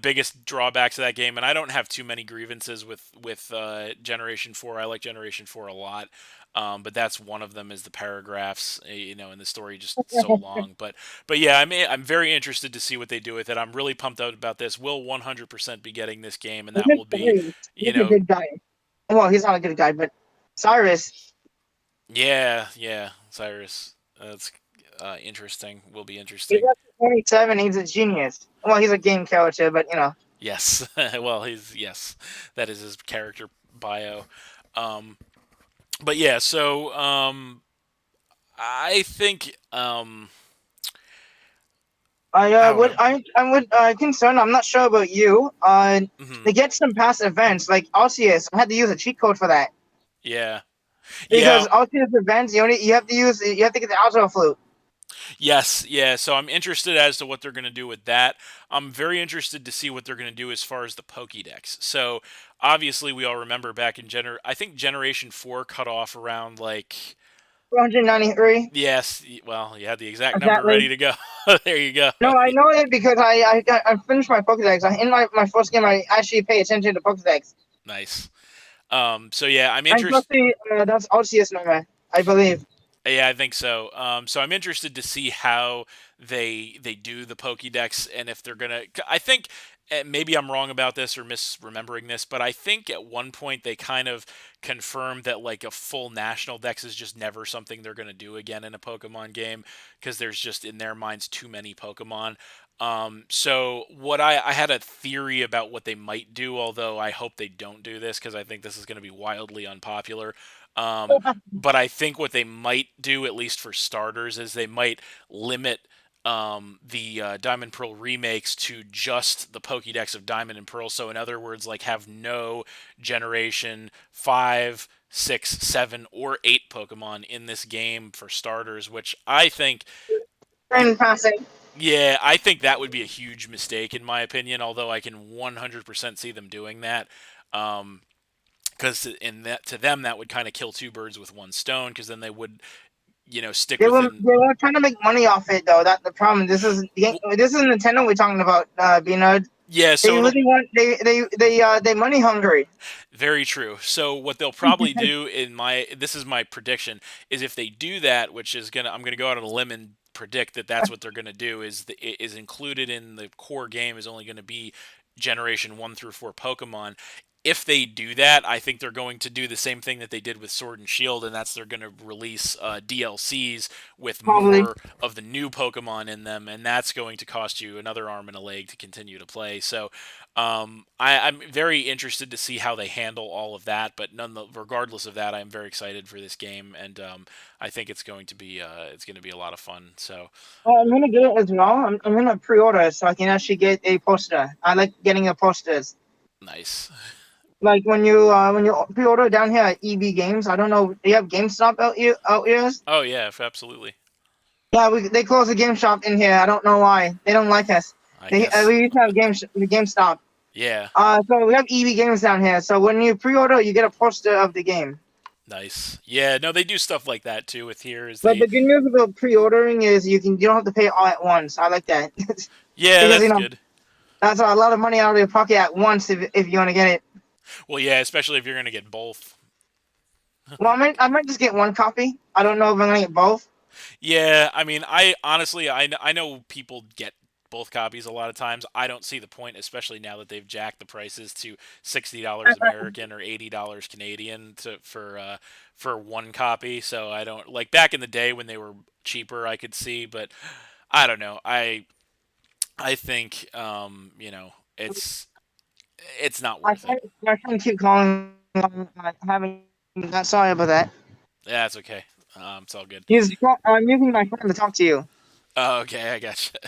A: biggest drawbacks of that game. And I don't have too many grievances with Generation Four. I like Generation Four a lot, but that's one of them is the paragraphs. And the story just so long. But yeah, I'm very interested to see what they do with it. I'm really pumped out about this. We'll 100% be getting this game, and that will be, you
B: He's a
A: know,
B: good guy. Well, he's not a good guy, but Cyrus,
A: Yeah, yeah, Cyrus. That's interesting. Will be
B: he's
A: interesting.
B: up to 27. He's a genius. Well, he's a game character, but
A: Yes. Well, yes. That is his character bio. Um, but yeah, so I think how I
B: I would concerned. I'm not sure about you.
A: mhm,
B: To get some past events like Arceus, I had to use a cheat code for that
A: yeah. Yeah,
B: because Arceus events you have to get the Alto Flute.
A: yes, yeah. So I'm interested as to what they're going to do with that. I'm very interested to see what they're going to do as far as the Pokédex. So obviously, we all remember back in I think Generation 4 cut off around like
B: 493
A: yes, well, you had the exact number
B: exactly.
A: ready to go. There you go.
B: No, I know it because I finished my Pokedex. In my first game, I actually pay attention to Pokedex.
A: Nice. So yeah, I'm
B: And
A: interested.
B: especially that's Arceus number, I believe.
A: Yeah, I think so. So I'm interested to see how they do the Pokédex, and if they're gonna. I think maybe I'm wrong about this or misremembering this, but I think at one point they kind of confirmed that like a full national dex is just never something they're gonna do again in a Pokemon game because there's just in their minds too many Pokemon. So what I had a theory about what they might do, although I hope they don't do this because I think this is going to be wildly unpopular. Um, but I think what they might do, at least for starters, is they might limit the Diamond Pearl remakes to just the Pokédex of Diamond and Pearl. So, in other words, like have no Generation 5, 6, 7, or 8 Pokemon in this game for starters, which I think.
B: Friend passing.
A: Yeah, I think that would be a huge mistake in my opinion, although I can 100% see them doing that. Um, because in that to them that would kind of kill two birds with one stone because then they would stick within
B: They were trying to make money off it though. That's the problem.
A: well,
B: This is Nintendo we're talking about. B-Nard.
A: yeah,
B: They
A: so it'll
B: really want they money hungry.
A: very true. So what they'll probably do in my this is my prediction is if they do that, which is gonna I'm gonna go out on a limb and predict that that's what they're gonna do is included in the core game is only gonna be generation 1 through 4 Pokemon. If they do that, I think they're going to do the same thing that they did with Sword and Shield, and that's they're going to release DLCs with
B: Probably.
A: more of the new Pokemon in them, and that's going to cost you another arm and a leg to continue to play. So I'm very interested to see how they handle all of that, but regardless of that, I'm very excited for this game, and I think it's going to be a lot of fun. So
B: I'm gonna get it as well. I'm gonna pre-order so I can actually get a poster. I like getting the posters.
A: nice.
B: Like when you pre-order down here at EB Games, I don't know. Do you have GameStop out here?
A: Oh yeah, absolutely.
B: Yeah, they closed the game shop in here. I don't know why. They don't like us.
A: I guess.
B: We used to have the GameStop.
A: Yeah,
B: So we have EB Games down here. So when you pre-order, you get a poster of the game.
A: nice. Yeah, no, they do stuff like that too. With here is
B: But
A: they.
B: the good news about pre-ordering is you don't have to pay all at once. I like that
A: Yeah,
B: because
A: that's good.
B: that's a lot of money out of your pocket at once if you want to get it.
A: Well, yeah, especially if you're gonna get both.
B: Well, I might just get one copy. I don't know if I'm gonna get both.
A: Yeah, I mean, I honestly, I know people get both copies a lot of times. I don't see the point, especially now that they've jacked the prices to $60 American or $80 Canadian for one copy. So I don't like back in the day when they were cheaper, I could see, but I don't know. I think it's not worth it.
B: My friend keep calling. Having sorry about that.
A: Yeah, it's okay. It's all good.
B: I'm using my phone to talk to you.
A: Oh, okay, I gotcha.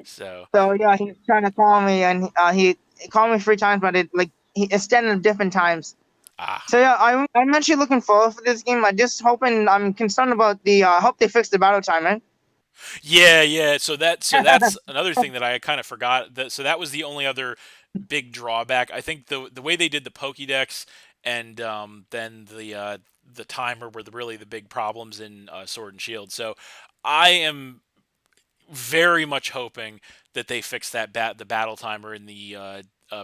A: So
B: So yeah, he's trying to call me, and he called me 3 times, but it like he extended different times.
A: Ah.
B: So yeah, I'm actually looking forward for this game. I'm concerned about the. I hope they fix the battle timer.
A: Yeah, yeah. So that's another thing that I kind of forgot. So that was the only other big drawback. I think the way they did the Pokédex and then the timer were really the big problems in Sword and Shield. So I am very much hoping that they fix the battle timer in the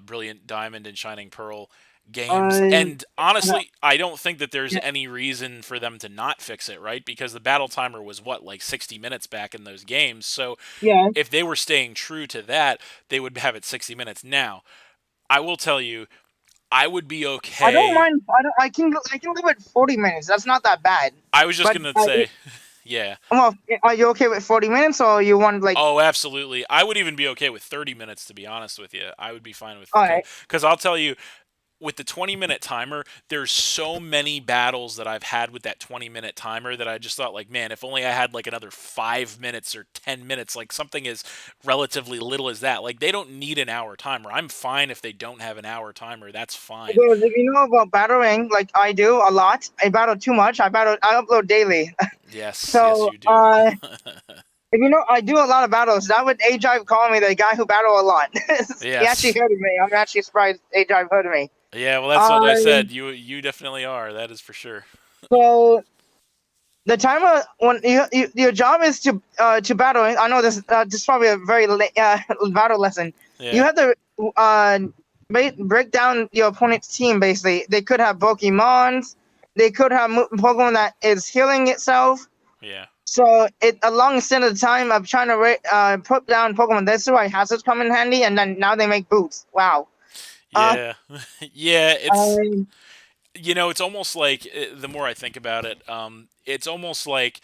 A: Brilliant Diamond and Shining Pearl games.
B: Uh,
A: And honestly, I don't think that there's any reason for them to not fix it, right? Because the battle timer was what, like 60 minutes back in those games. So
B: yeah.
A: if they were staying true to that, they would have it 60 minutes. Now, I will tell you, I would be
B: I don't
A: okay.
B: mind. I can live with 40 minutes. That's not that bad.
A: I was just
B: But
A: going to say, yeah.
B: well, are you okay with 40 minutes, or you want like?
A: Oh, absolutely. I would even be okay with 30 minutes, to be honest with you. I would be fine with,
B: All right.
A: because I'll tell you, with the 20-minute timer, there's so many battles that I've had with that 20-minute timer that I just thought, like, man, if only I had like another 5 minutes or 10 minutes, like something as relatively little as that. Like, they don't need an hour timer. I'm fine if they don't have an hour timer. That's fine.
B: Because if you know about battling, like I do a lot, I battle too much. I upload daily.
A: Yes, yes,
B: So
A: you do.
B: if you know, I do a lot of battles. That would A Drive call me the guy who battle a lot. He actually
A: Yes.
B: heard of me. I'm actually surprised A Drive heard of me.
A: Yeah, well, that's what I
B: Uh,
A: said. You definitely are. That is for sure.
B: so the timer when your job is to battle. I know this is probably a very battle lesson. You
A: Yeah,
B: have to uh break down your opponent's team. Basically, they could have Pokemons. They could have Pokemon that is healing itself.
A: yeah.
B: So it a long extent of the time of trying to put down Pokemon. That's why hazards come in handy, and then now they make boots. Wow. Uh,
A: Yeah. Yeah,
B: um,
A: it's almost like the more I think about it, it's almost like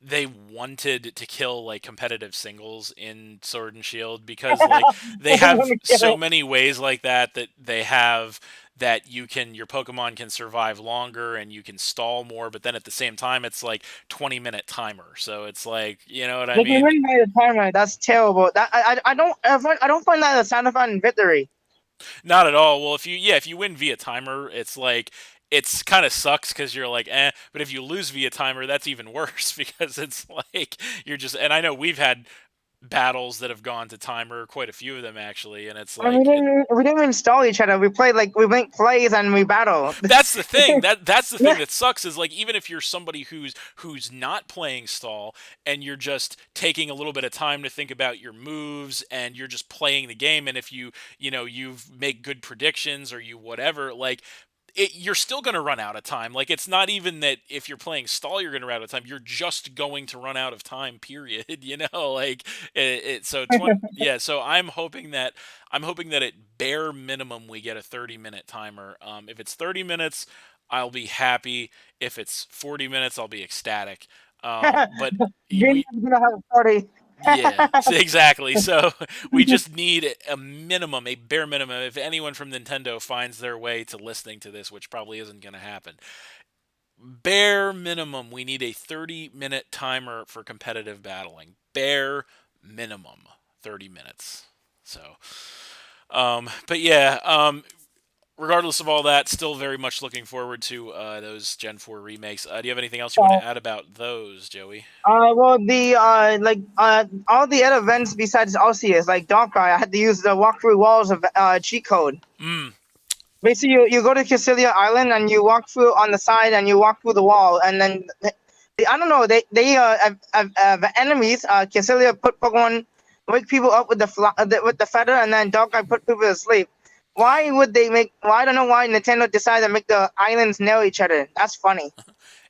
A: they wanted to kill like competitive singles in Sword and Shield because like they have so many ways like that they have that your Pokemon can survive longer and you can stall more, but then at the same time it's like 20-minute timer. So it's like, you know what I
B: they can
A: mean?
B: win by the timer. That's terrible. I don't find that a satisfying victory.
A: Not at all. Well, if you win via timer, it's like it's kind of sucks because you're like, eh. But if you lose via timer, that's even worse because it's like you're just. And I know we've had battles that have gone to timer, quite a few of them actually, and it's
B: And
A: like
B: we didn't install each other. We played like we make plays and we battle.
A: that's the thing. That's the thing
B: Yeah.
A: that sucks is like even if you're somebody who's not playing stall and you're just taking a little bit of time to think about your moves and you're just playing the game, and if you make good predictions or you whatever, like you're still going to run out of time. Like it's not even that if you're playing stall you're going to run out of time. You're just going to run out of time. Period. Like so 20. Yeah. So I'm hoping that at bare minimum we get a 30-minute timer. If it's 30 minutes, I'll be happy. If it's 40 minutes, I'll be ecstatic. But
B: Vinny's
A: we
B: gonna have a party.
A: yeah, exactly. So we just need a bare minimum. If anyone from Nintendo finds their way to listening to this, which probably isn't going to happen, bare minimum, we need a 30-minute timer for competitive battling. Bare minimum, 30 minutes. So, but yeah, regardless of all that, still very much looking forward to those Gen 4 remakes. Do you have anything else you want to add about those, Joey?
B: Well, the all the other events besides Arceus, like Darkrai, I had to use the walk through walls of cheat code.
A: Mm,
B: Basically, you go to Casilia Island and you walk through on the side and you walk through the wall, and then I don't know they have enemies. Casilia put Pokemon wake people up with with the feather, and then Darkrai put people to sleep. Why would they make? Well, I don't know why Nintendo decided to make the islands nail each other. That's funny.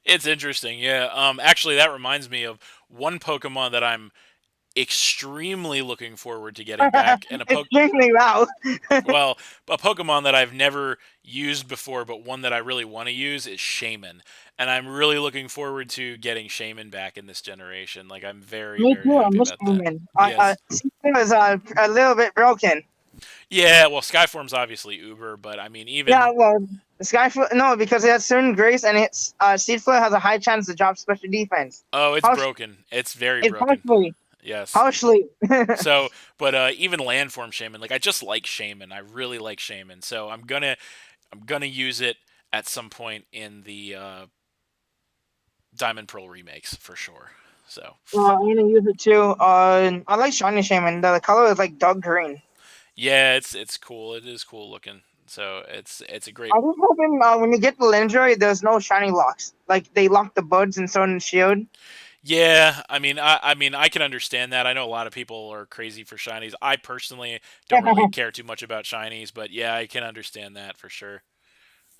A: it's interesting, yeah. Actually, that reminds me of one Pokemon that I'm extremely looking forward to getting back, and
B: Extremely loud.
A: well, a Pokemon that I've never used before, but one that I really want to use is Shaman, and I'm really looking forward to getting Shaman back in this generation. Like I'm very,
B: Me
A: very
B: too. I
A: happy
B: miss
A: about that.
B: Omen.
A: Yes,
B: System is a little bit broken.
A: yeah. Well, Skyform's obviously Uber, but I mean,
B: Yeah,
A: even
B: well, Skyflare no, because it has certain grace and its Seed Flare has a high chance to drop special defense.
A: oh, it's
B: Harsh,
A: broken. It's very
B: it's
A: broken.
B: harshly,
A: Yes.
B: harshly.
A: So, but even landform Shaman, like I just like Shaman. I really like Shaman. So I'm gonna use it. at some point in the Diamond Pearl remakes for sure. So
B: I'm gonna use it too. I like Shiny Shaman. The color is like dark green.
A: yeah, it's cool. It is cool looking. So it's a great.
B: I was hoping when you get the legendary, there's no shiny locks. Like they lock the buds and Sword and Shield.
A: Yeah, I mean, I can understand that. I know a lot of people are crazy for shinies. I personally don't really care too much about shinies, but yeah, I can understand that for sure.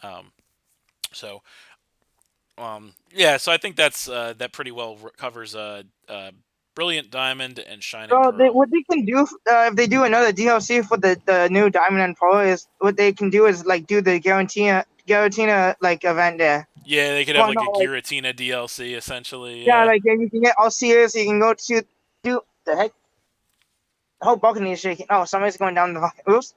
A: Um, so yeah, so I think that pretty well covers Brilliant Diamond and Shining
B: So
A: Pearl.
B: what they can do if they do another DLC for the new Diamond and Pearl is what they can do is like do the Giratina like event there.
A: Yeah, they could have
B: Well,
A: like
B: no,
A: a
B: like
A: Giratina DLC essentially.
B: yeah,
A: Yeah.
B: like and you can get all serious. You can go to do the heck. The whole balcony is shaking. Oh, somebody's going down the. Oops.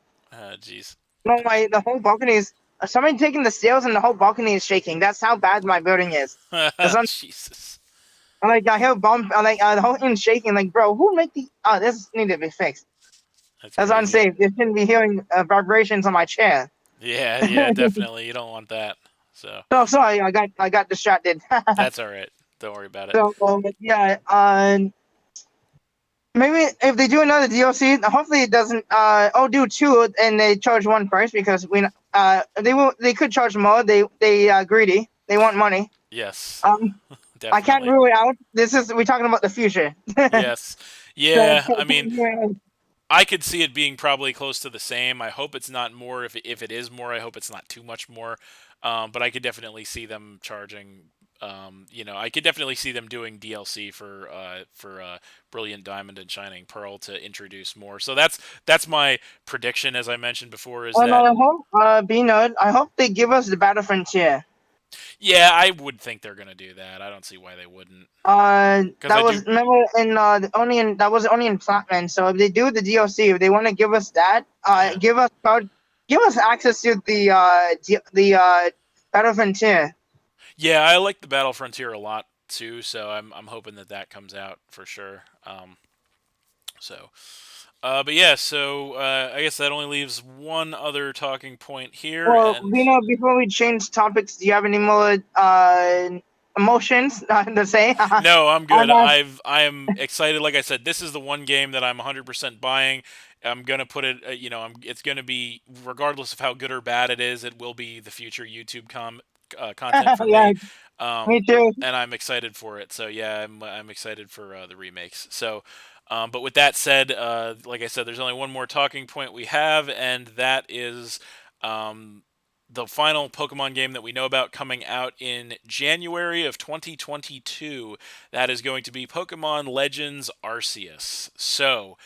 A: Jeez.
B: No, the whole balcony is. Somebody taking the stairs and the whole balcony is shaking. That's how bad my building is. The sun,
A: Jesus.
B: like I hear bump, like the whole thing's shaking. Like, bro, who make the? Oh, this need to be fixed.
A: That's
B: That's
A: crazy.
B: unsafe. You shouldn't be hearing vibrations on my chair.
A: Yeah, yeah, definitely. You don't want that. So
B: So sorry, I got distracted.
A: that's all right. Don't worry about it.
B: So yeah, maybe if they do another DLC, hopefully it doesn't. Do two and they charge one price because they could charge more. They greedy. They want money.
A: Yes,
B: Um, I can't
A: definitely.
B: rule it out. We're talking about the future.
A: Yes.
B: So,
A: Yeah, I mean, I could see it being probably close to the same. I hope it's not more. If it is more, I hope it's not too much more. But I could definitely see them charging. I could definitely see them doing DLC for Brilliant Diamond and Shining Pearl to introduce more. So that's my prediction, as I mentioned before, is
B: and
A: that
B: I hope B-Nard, I hope they give us the Battle Frontier.
A: yeah, I would think they're gonna do that. I don't see why they wouldn't. Because
B: That
A: I do.
B: was remember in that was only in Flatman. So if they do the DLC, if they want to give us that,
A: Yeah.
B: give us access to the Battle Frontier.
A: Yeah, I like the Battle Frontier a lot too, so I'm hoping that comes out for sure. So, but yeah, so I guess that only leaves one other talking point here,
B: Well,
A: and
B: before we change topics, do you have any more emotions to say?
A: no, I'm
B: On
A: good. I am excited. Like I said, this is the one game that I'm 100% buying. I'm gonna put it. It's gonna be regardless of how good or bad it is. It will be the future YouTube content for
B: Yeah,
A: me,
B: me
A: um,
B: too.
A: and I'm excited for it. So yeah, I'm excited for the remakes. So, but with that said, like I said, there's only one more talking point we have, and that is. Um, the final Pokemon game that we know about coming out in January of 2022. That is going to be Pokemon Legends Arceus. So,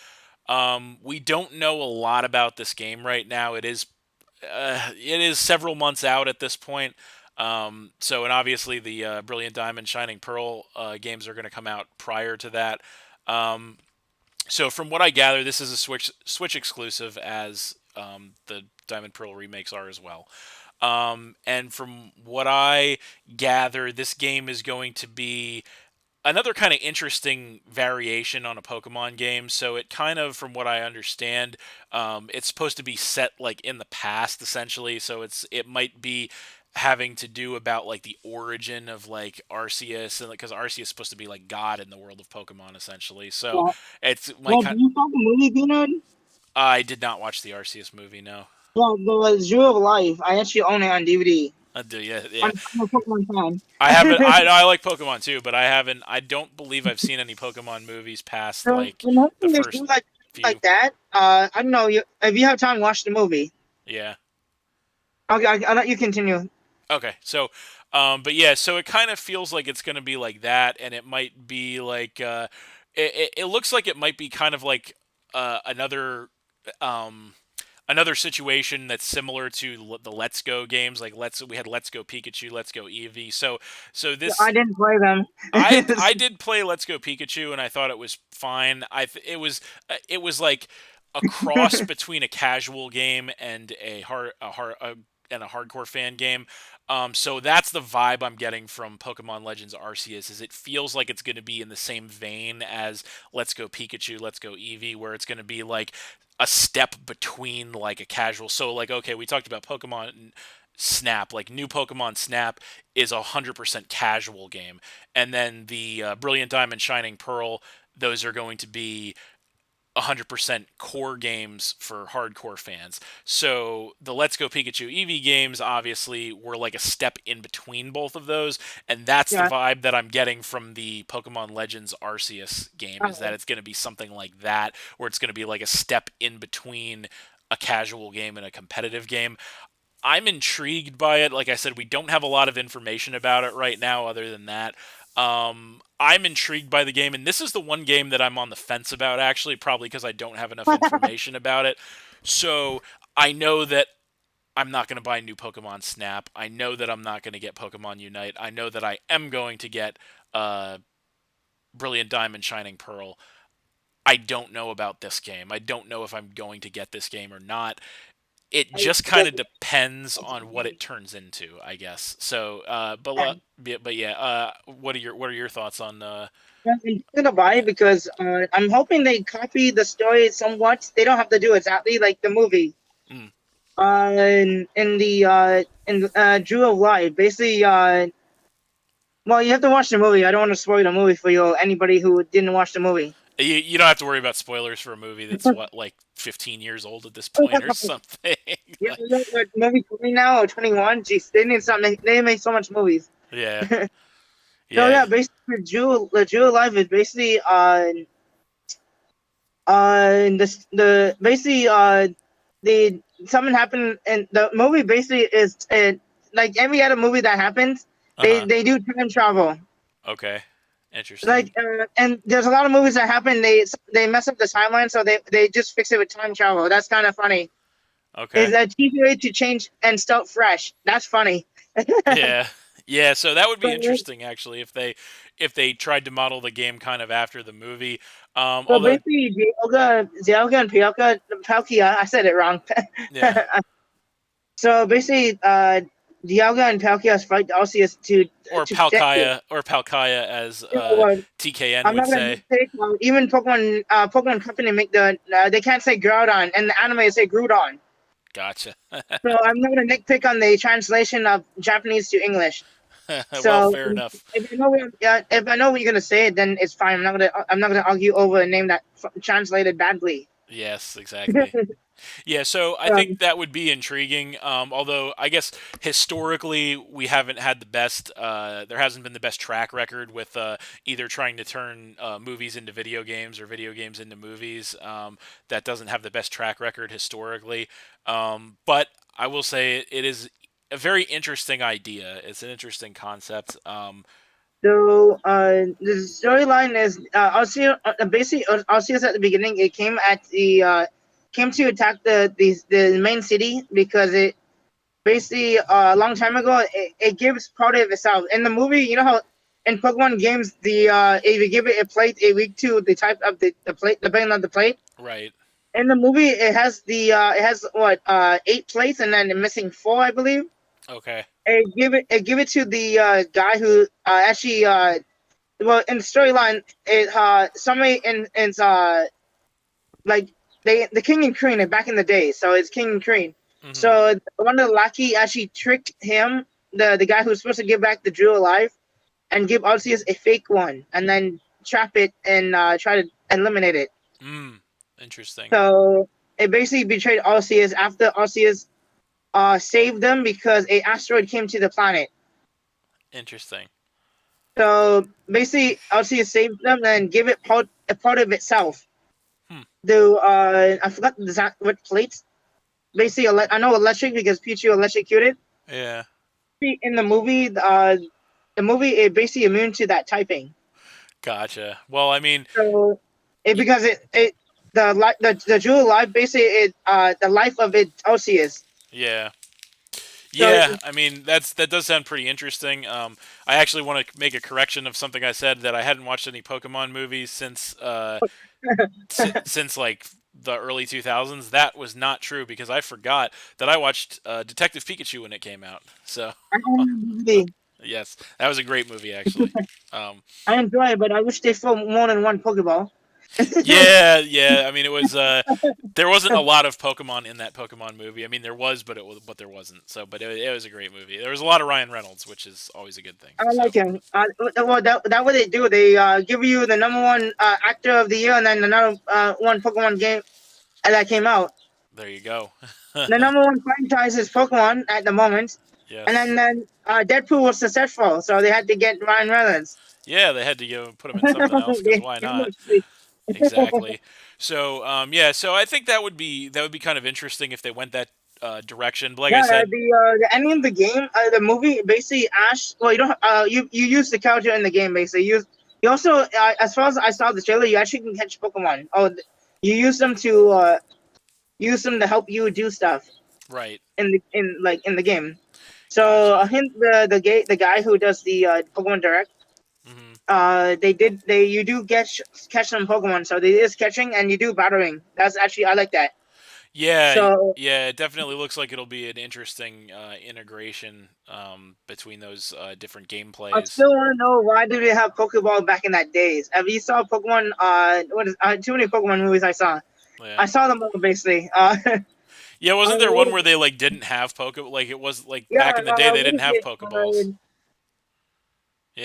A: we don't know a lot about this game right now. It is several months out at this point. And obviously the Brilliant Diamond, Shining Pearl games are going to come out prior to that. Um, so from what I gather, this is a Switch exclusive, as the Diamond Pearl remakes are as well. And from what I gather, this game is going to be another kind of interesting variation on a Pokemon game. So it kind of, from what I understand, it's supposed to be set like in the past essentially. So it might be having to do about like the origin of like Arceus, and because Arceus is supposed to be like God in the world of Pokemon essentially. So
B: Yeah.
A: it's my
B: Well, do
A: kind.
B: you saw the movie Peanut?
A: I did not watch the Arceus movie. No.
B: Yeah, the Zoo of Life. I actually own it on DVD.
A: I do. Yeah. Yeah.
B: I'm a Pokemon fan.
A: I haven't. I like Pokemon too, but I haven't. I don't believe I've seen any Pokemon movies past
B: So,
A: like
B: and
A: the
B: hopefully they do
A: first
B: like
A: few.
B: that. I don't know. If you have time, watch the movie.
A: Yeah.
B: Okay, I'll let you continue.
A: Okay. So, but yeah. So it kind of feels like it's gonna be like that, and it might be like. It looks like it might be kind of like um another situation that's similar to the Let's Go games. Like we had Let's Go Pikachu, Let's Go Eevee. So this
B: I didn't play them.
A: I did play Let's Go Pikachu, and I thought it was fine. It was like a cross between a casual game and a hardcore fan game. So that's the vibe I'm getting from Pokemon Legends Arceus. Is it feels like it's going to be in the same vein as Let's Go Pikachu, Let's Go Eevee, where it's going to be like a step between like a casual. So like, okay, we talked about Pokemon Snap, like new Pokemon Snap, is 100% casual game, and then the Brilliant Diamond, Shining Pearl, those are going to be 100% core games for hardcore fans. So the Let's Go Pikachu Eevee games obviously were like a step in between both of those, and that's the
B: Yeah.
A: vibe that I'm getting from the Pokemon Legends Arceus game, is that
B: Uh,
A: it's going to be something like that, where it's going to be like a step in between a casual game and a competitive game. I'm intrigued by it. Like I said, we don't have a lot of information about it right now, other than that. I'm intrigued by the game, and this is the one game that I'm on the fence about, actually, probably because I don't have enough information about it. So I know that I'm not going to buy new Pokemon Snap. I know that I'm not going to get Pokemon Unite. I know that I am going to get uh, Brilliant Diamond, Shining Pearl. I don't know about this game. I don't know if I'm going to get this game or not. It
B: I,
A: just kind of depends on what it turns into, I guess. So, but yeah, what are your thoughts on?
B: I'm gonna buy it because I'm hoping they copy the story somewhat. They don't have to do exactly like the movie.
A: Mm,
B: In the Drew of Life, basically, well, you have to watch the movie. I don't want to spoil the movie for you. Anybody who didn't watch the movie.
A: you don't have to worry about spoilers for a movie that's what, like 15 years old at this point or something.
B: Yeah,
A: Like,
B: you know what movie 20 now or 21? Jeez, they need something. They make so much movies.
A: yeah,
B: So
A: yeah,
B: yeah, basically, the Drew of Life is basically the basically the something happened and the movie basically is like every other movie that happens,
A: uh huh.
B: they do time travel.
A: Okay, interesting.
B: Like and there's a lot of movies that happen. They mess up the timeline, so they just fix it with time travel. That's kind of funny. Is
A: Okay,
B: a cheap way to change and start fresh. That's funny.
A: yeah, yeah. So that would be
B: so,
A: interesting, actually, if they tried to model the game kind of after the movie.
B: so
A: Although,
B: basically, Dialga and Palkia, I said it wrong.
A: yeah,
B: So basically, Dialga and Palkia fight Arceus to protect it.
A: Or Palkia, as
B: You know what?
A: TKN
B: I'm
A: would
B: not gonna
A: say.
B: nitpick. Even Pokemon Company make they can't say Groudon, and the anime say Groudon.
A: Gotcha.
B: So I'm not gonna nitpick on the translation of Japanese to English.
A: Well,
B: So
A: fair enough.
B: if I know what you're gonna say, then it's fine. I'm not gonna argue over a name that translated badly.
A: Yes, exactly. Yeah, so I think
B: Um,
A: that would be intriguing. Although I guess historically we haven't had the best. There hasn't been the best track record with either trying to turn movies into video games or video games into movies. That doesn't have the best track record historically. But I will say it is a very interesting idea. It's an interesting concept.
B: the storyline is Arceus, basically Arceus at the beginning. It came at the came to attack the main city because it basically a long time ago it gives part of itself. In the movie, you know how in Pokemon games the if you give it a plate a weak to the type of the plate depending on the plate.
A: Right.
B: In the movie, it has what 8 plates and then missing 4, I believe.
A: Okay.
B: Give it to the guy who actually well in the storyline it somebody in like the king and queen back in the day, so it's king and queen.
A: Hmm.
B: So one of the lackey actually tricked him, the guy who's supposed to give back the jewel alive, and give Arceus a fake one, and then trap it and try to eliminate it.
A: Mm. Interesting.
B: So it basically betrayed Arceus after Arceus saved them because a asteroid came to the planet.
A: Interesting.
B: So basically, Arceus saved them and give it a part of itself.
A: Hmm.
B: The I forgot what plates. Basically, I know electric because Pichu electrocuted.
A: Yeah.
B: In the movie it basically immune to that typing.
A: Gotcha. Well, I mean,
B: So it
A: y-
B: because it the jewel life basically the life of it Arceus.
A: yeah.
B: So
A: Yeah, I mean that does sound pretty interesting. I actually want to make a correction of something I said, that I hadn't watched any Pokemon movies since since like the early 2000s. That was not true, because I forgot that I watched Detective Pikachu when it came out. So yes, that was a great movie, actually. Um,
B: I enjoy it, but I wish they filmed more than one Pokeball.
A: Yeah, yeah. I mean, it was. There wasn't a lot of Pokemon in that Pokemon movie. I mean, there was, but there wasn't. So, but it was a great movie. There was a lot of Ryan Reynolds, which is always a good thing.
B: I
A: So
B: like him. Well, that what they do. They give you the number one actor of the year, and then another one Pokemon game that came out.
A: there you go.
B: The number one franchise is Pokemon at the moment, and
A: Yes.
B: then Deadpool was successful, so they had to get Ryan Reynolds.
A: Yeah, they had to put him in something else because
B: They
A: why
B: give him
A: not?
B: a treat.
A: Exactly. So yeah, so I think that would be kind of interesting if they went that direction. But like I
B: Yeah,
A: said,
B: the ending of the game, the movie, basically Ash. Well, you don't. You use the character in the game basically. You also, as far as I saw the trailer, you actually can catch Pokemon. You use them to help you do stuff
A: right?
B: in the game. So
A: Gotcha.
B: I think the guy who does the Pokemon Direct,
A: Hmm.
B: you do catch some Pokemon. So they is catching and you do battering. That's actually I like that.
A: Yeah,
B: So
A: yeah. It definitely looks like it'll be an interesting integration between those different
B: I
A: gameplays.
B: still want to know why did we have Pokeball back in that days? Have you saw Pokemon? What is too many Pokemon movies I saw.
A: Yeah.
B: I saw them all basically.
A: Yeah, wasn't there one
B: What
A: where they like didn't have Like it was like
B: yeah,
A: back in the day they
B: what
A: didn't
B: is
A: have
B: it?
A: Pokeballs.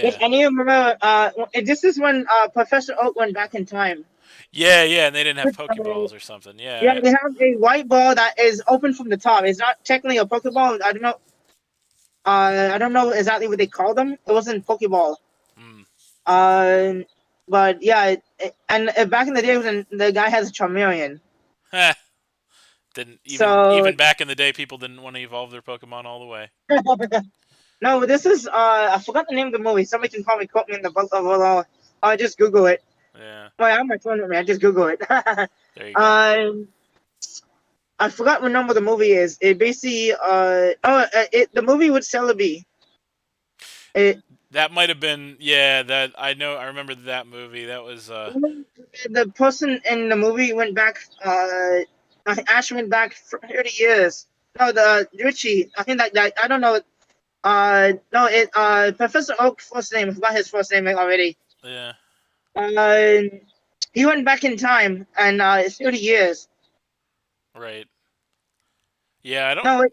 B: If
A: Yeah.
B: any of you remember, this is when Professor Oak went back in time.
A: Yeah, yeah, and they didn't have
B: Uh,
A: Pokeballs or something.
B: yeah,
A: Yeah.
B: they have a white ball that is open from the top. It's not technically a Pokeball. I don't know. I don't know exactly what they call them. It wasn't Pokeball.
A: Mm.
B: Uh, but yeah, and back in the day, when the guy has a Charmeleon.
A: Heh. Didn't
B: So
A: even back in the day people didn't want to evolve their Pokemon all the way.
B: no, this is I forgot the name of the movie. Somebody can probably quote me in the book of I'll just Google it.
A: Yeah.
B: Well, I have my phone with me. I just Google it.
A: There you go.
B: um, I forgot what number the movie is. It basically the movie with Celebi. It
A: That might have been yeah, that I know I remember that movie. That was
B: the person in the movie went back. Ash went back for 30 years. No, the Richie. I think that I don't know. No, it Professor Oak's first name. I forgot his first name already.
A: yeah,
B: Uh, he went back in time and it's 30 years.
A: right. Yeah, I don't
B: No,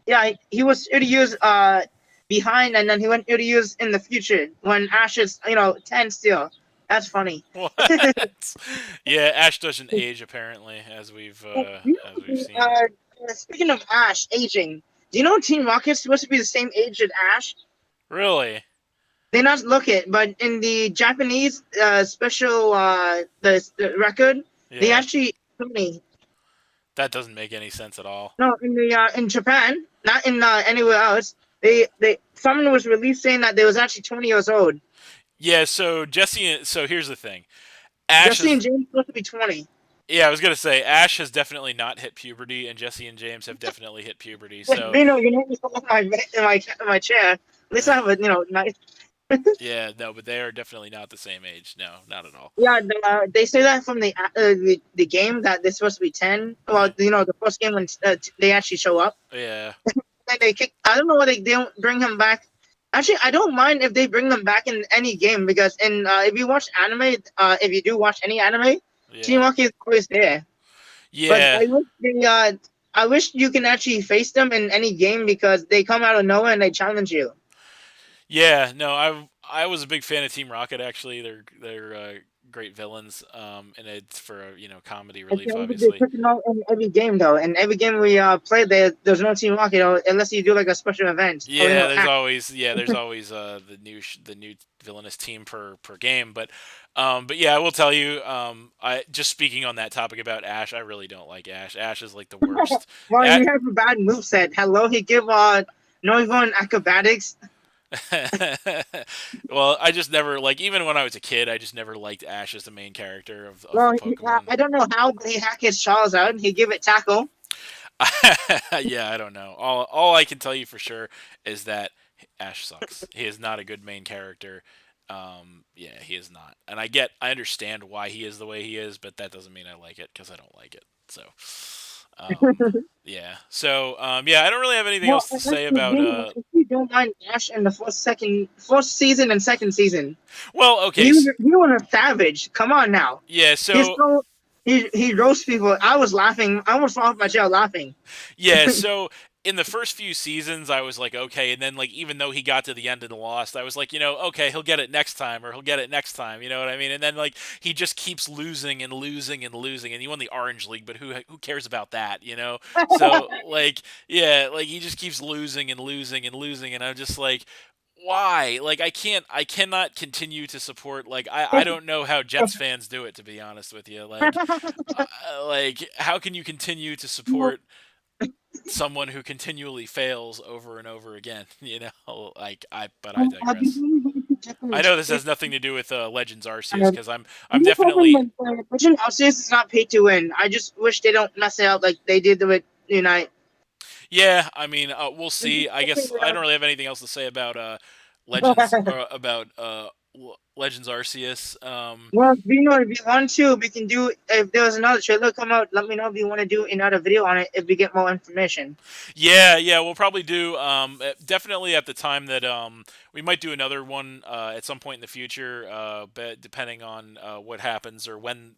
B: yeah, he was 30 years behind, and then he went 30 years in the future when Ash is 10 still. That's funny.
A: what? Yeah, Ash doesn't age apparently as we've seen.
B: Speaking of Ash aging, do you know Team Rocket's supposed to be the same age as Ash?
A: Really?
B: They not look it, but in the Japanese special the record, they
A: Yeah.
B: actually 20.
A: That doesn't make any sense at all.
B: No, in Japan, not in anywhere else. They someone was released saying that they was actually 20 years old.
A: Yeah, so Jesse so here's the thing. Ash
B: Jesse
A: is
B: and James supposed to be 20.
A: yeah, I was gonna say Ash has definitely not hit puberty, and Jesse and James have definitely hit puberty. So,
B: You know me fall off my chair. At least I have a nice.
A: yeah, no, but they are definitely not the same age. No, not at all.
B: Yeah, they say that from the game that they're supposed to be 10. Well,
A: Yeah,
B: the first game when they actually show up.
A: yeah,
B: Then they kick. I don't know why they don't bring him back. Actually, I don't mind if they bring them back in any game because if you watch anime, if you do watch any anime, Team
A: yeah,
B: Rocket is always there. But
A: yeah,
B: I wish you can actually face them in any game because they come out of nowhere and they challenge you.
A: yeah. No, I was a big fan of Team Rocket. Actually, they're great villains. And it's for comedy relief,
B: They
A: obviously.
B: put them out in every game though. In every game we play, there's no Team Rocket unless you do like a special event or
A: Yeah,
B: hack.
A: there's always the new villainous team per game, but yeah, I will tell you, I just speaking on that topic about Ash, I really don't like Ash. Ash is like the worst.
B: Well,
A: A-
B: he has a bad moveset. Hello, he give no even acrobatics.
A: well, I just never like even when I was a kid, I just never liked Ash as the main character of
B: Well,
A: the Pokemon.
B: I don't know how he hack his Charles out. He give it tackle.
A: Yeah, I don't know. All I can tell you for sure is that Ash sucks. He is not a good main character. Yeah, he is not. And I understand why he is the way he is, but that doesn't mean I like it because I don't like it. So, Yeah. So yeah, I don't really have anything
B: Well,
A: else to
B: actually,
A: say about
B: if you don't mind Ash in the first season and second season,
A: well, okay.
B: he was a savage. Come on now,
A: Yeah,
B: he's
A: so
B: so he roasts people. I was laughing. I almost fell off my chair laughing.
A: yeah, so in the first few seasons, I was like, okay, and then like even though he got to the end and lost, I was like, okay, he'll get it next time, or he'll get it next time. You know what I mean? And then like he just keeps losing and losing and losing, and he won the Orange League, but who cares about that? So like yeah, like he just keeps losing and losing and losing, and I'm just like. Why? Like I cannot continue to support. Like I don't know how Jets fans do it. To be honest with you, like how can you continue to support someone who continually fails over and over again? Like but I digress. I know this has nothing to do with Legends Arceus because I'm
B: No problem,
A: definitely
B: but Legend Arceus is not pay to win. I just wish they don't mess it up like they did with Unite.
A: yeah. I mean, we'll see. I guess I don't really have anything else to say about Legends Arceus.
B: Well, if you want to, we can do. If there's another trailer come out, let me know if you want to do another video on it. If we get more information.
A: Yeah, we'll probably do definitely at the time that we might do another one at some point in the future, but depending on what happens or when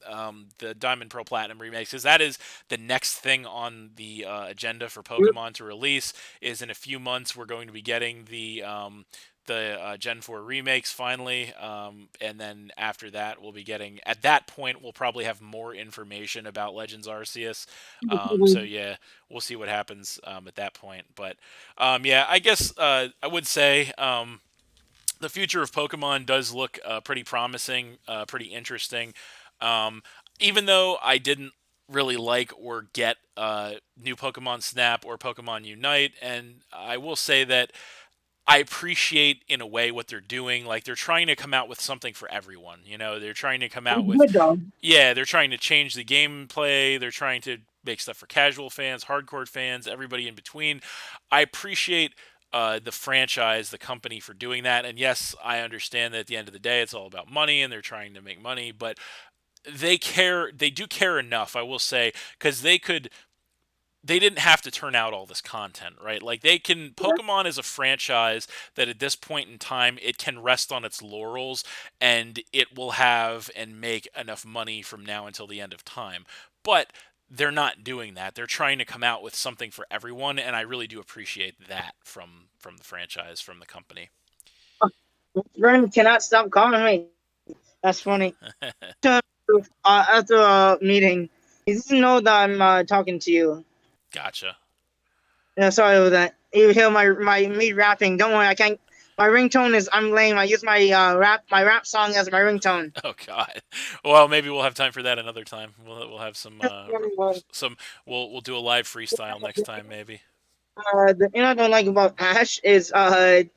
A: the Diamond Pearl Platinum remakes, because that is the next thing on the agenda for Pokemon to release. Is in a few months we're going to be getting the Gen 4 remakes finally, and then after that we'll be getting. At that point, we'll probably have more information about Legends Arceus. So yeah, we'll see what happens at that point. But yeah, I guess I would say the future of Pokemon does look pretty promising, pretty interesting. Um, Even though I didn't really like or get new Pokemon Snap or Pokemon Unite, and I will say that I appreciate in a way what they're doing. Like they're trying to come out with something for everyone. They're trying to come out
B: It's
A: with
B: good though.
A: yeah, they're trying to change the gameplay. They're trying to make stuff for casual fans, hardcore fans, everybody in between. I appreciate the franchise, the company for doing that. And yes, I understand that at the end of the day, it's all about money and they're trying to make money, but they care. They do care enough, I will say, because they didn't have to turn out all this content, right? Like they can Pokemon is a franchise that at this point in time it can rest on its laurels and it will have and make enough money from now until the end of time. But they're not doing that. They're trying to come out with something for everyone and I really do appreciate that from the franchise, from the company.
B: Vern cannot stop calling me. That's funny. After a meeting, he doesn't know that I'm talking to you.
A: Gotcha.
B: Yeah, sorry about that. You hear my me rapping. Don't worry, I can't. My ringtone is I'm lame. I use my rap song as my ringtone.
A: Oh God. Well, maybe we'll have time for that another time. We'll have some we'll do a live freestyle next time maybe.
B: The thing I don't like about Ash is I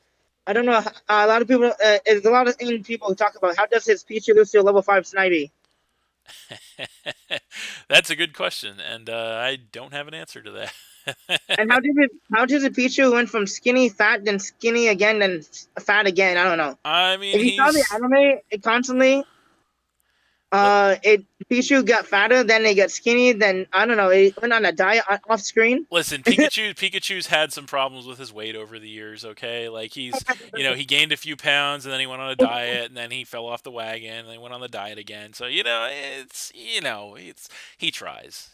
B: don't know. A lot of people, there's a lot of things people talk about. How does his Pichu lose to a level 5 Snivy?
A: That's a good question, and I don't have an answer to
B: And
A: that.
B: how does it Pichu went from skinny, fat, then skinny again, then fat again? I don't know.
A: I mean,
B: If you saw the
A: he's
B: anime, it constantly it Pichu got fatter, then it got skinny, then I don't know. It went on a diet off screen.
A: listen. Pikachu's had some problems with his weight over the years. Okay, like he gained a few pounds, and then he went on a diet, and then he fell off the wagon, and then he went on the diet again. So it's he tries.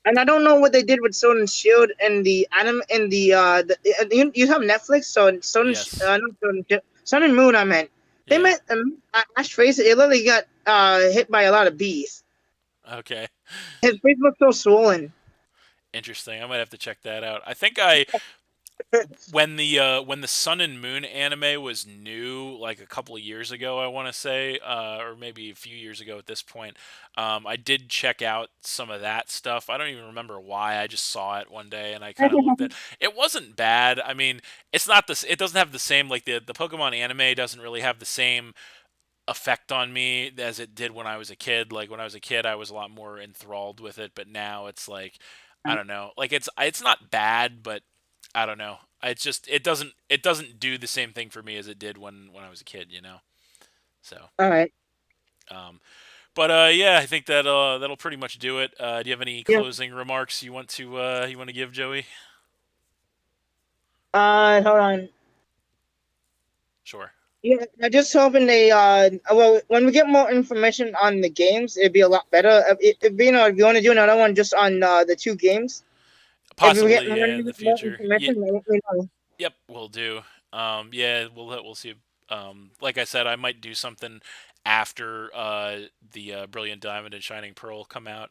B: And I don't know what they did with Sword and Shield and the anime and you have Netflix, so
A: Yes.
B: not Sun and Moon. I meant they
A: Yeah.
B: meant Ash face. It literally got hit by a lot of bees.
A: Okay.
B: His face was so swollen.
A: Interesting. I might have to check that out. I think I when the Sun and Moon anime was new, like a couple of years ago, I want to say, or maybe a few years ago at this point, I did check out some of that stuff. I don't even remember why. I just saw it one day and I kind of looked at. It wasn't bad. I mean, it's not this. It doesn't have the same like the Pokemon anime doesn't really have the same effect on me as it did when I was a kid. Like when I was a kid, I was a lot more enthralled with it, but now it's like I don't know. Like it's not bad, but I don't know. It's just it doesn't do the same thing for me as it did when I was a kid. So
B: All right.
A: um But yeah, I think that that'll pretty much do it. Do you have any
B: Yeah.
A: closing remarks you want to give, Joey?
B: Hold on.
A: Sure.
B: Yeah, I'm just hoping they well, when we get more information on the games, it'd be a lot better. If you want to do another one just on the two games, if we get
A: Possibly, yeah, in the
B: more
A: future. Yeah,
B: information, then let me know.
A: yep, we'll do. Yeah, we'll see. Like I said, I might do something after the Brilliant Diamond and Shining Pearl come out.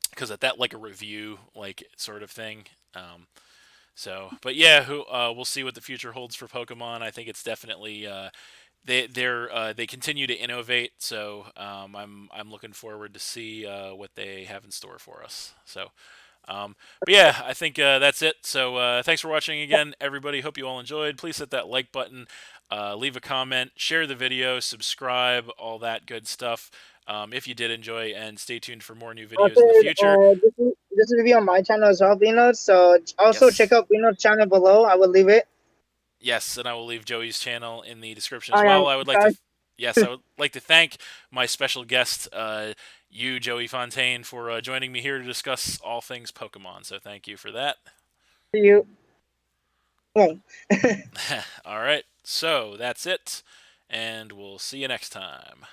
A: Because at that like a review like sort of thing. But yeah, we'll see what the future holds for Pokemon. I think it's definitely they continue to innovate. So I'm looking forward to see what they have in store for us. But yeah, I think that's it. So thanks for watching again, everybody. Hope you all enjoyed. Please hit that like button, leave a comment, share the video, subscribe, all that good stuff. If you did enjoy, and stay tuned for more new videos
B: Also,
A: in the future.
B: this will be on my channel as well, B-Nard. So also check
A: Yes.
B: out B-Nard's channel below. I will leave it.
A: Yes, and I will leave Joey's channel in the description as
B: I am
A: well.
B: sorry.
A: Yes, I would like to thank my special guest, you, Joey Fontaine, for joining me here to discuss all things Pokemon. So thank you for that.
B: See you. Oh.
A: All right, so that's it, and we'll see you next time.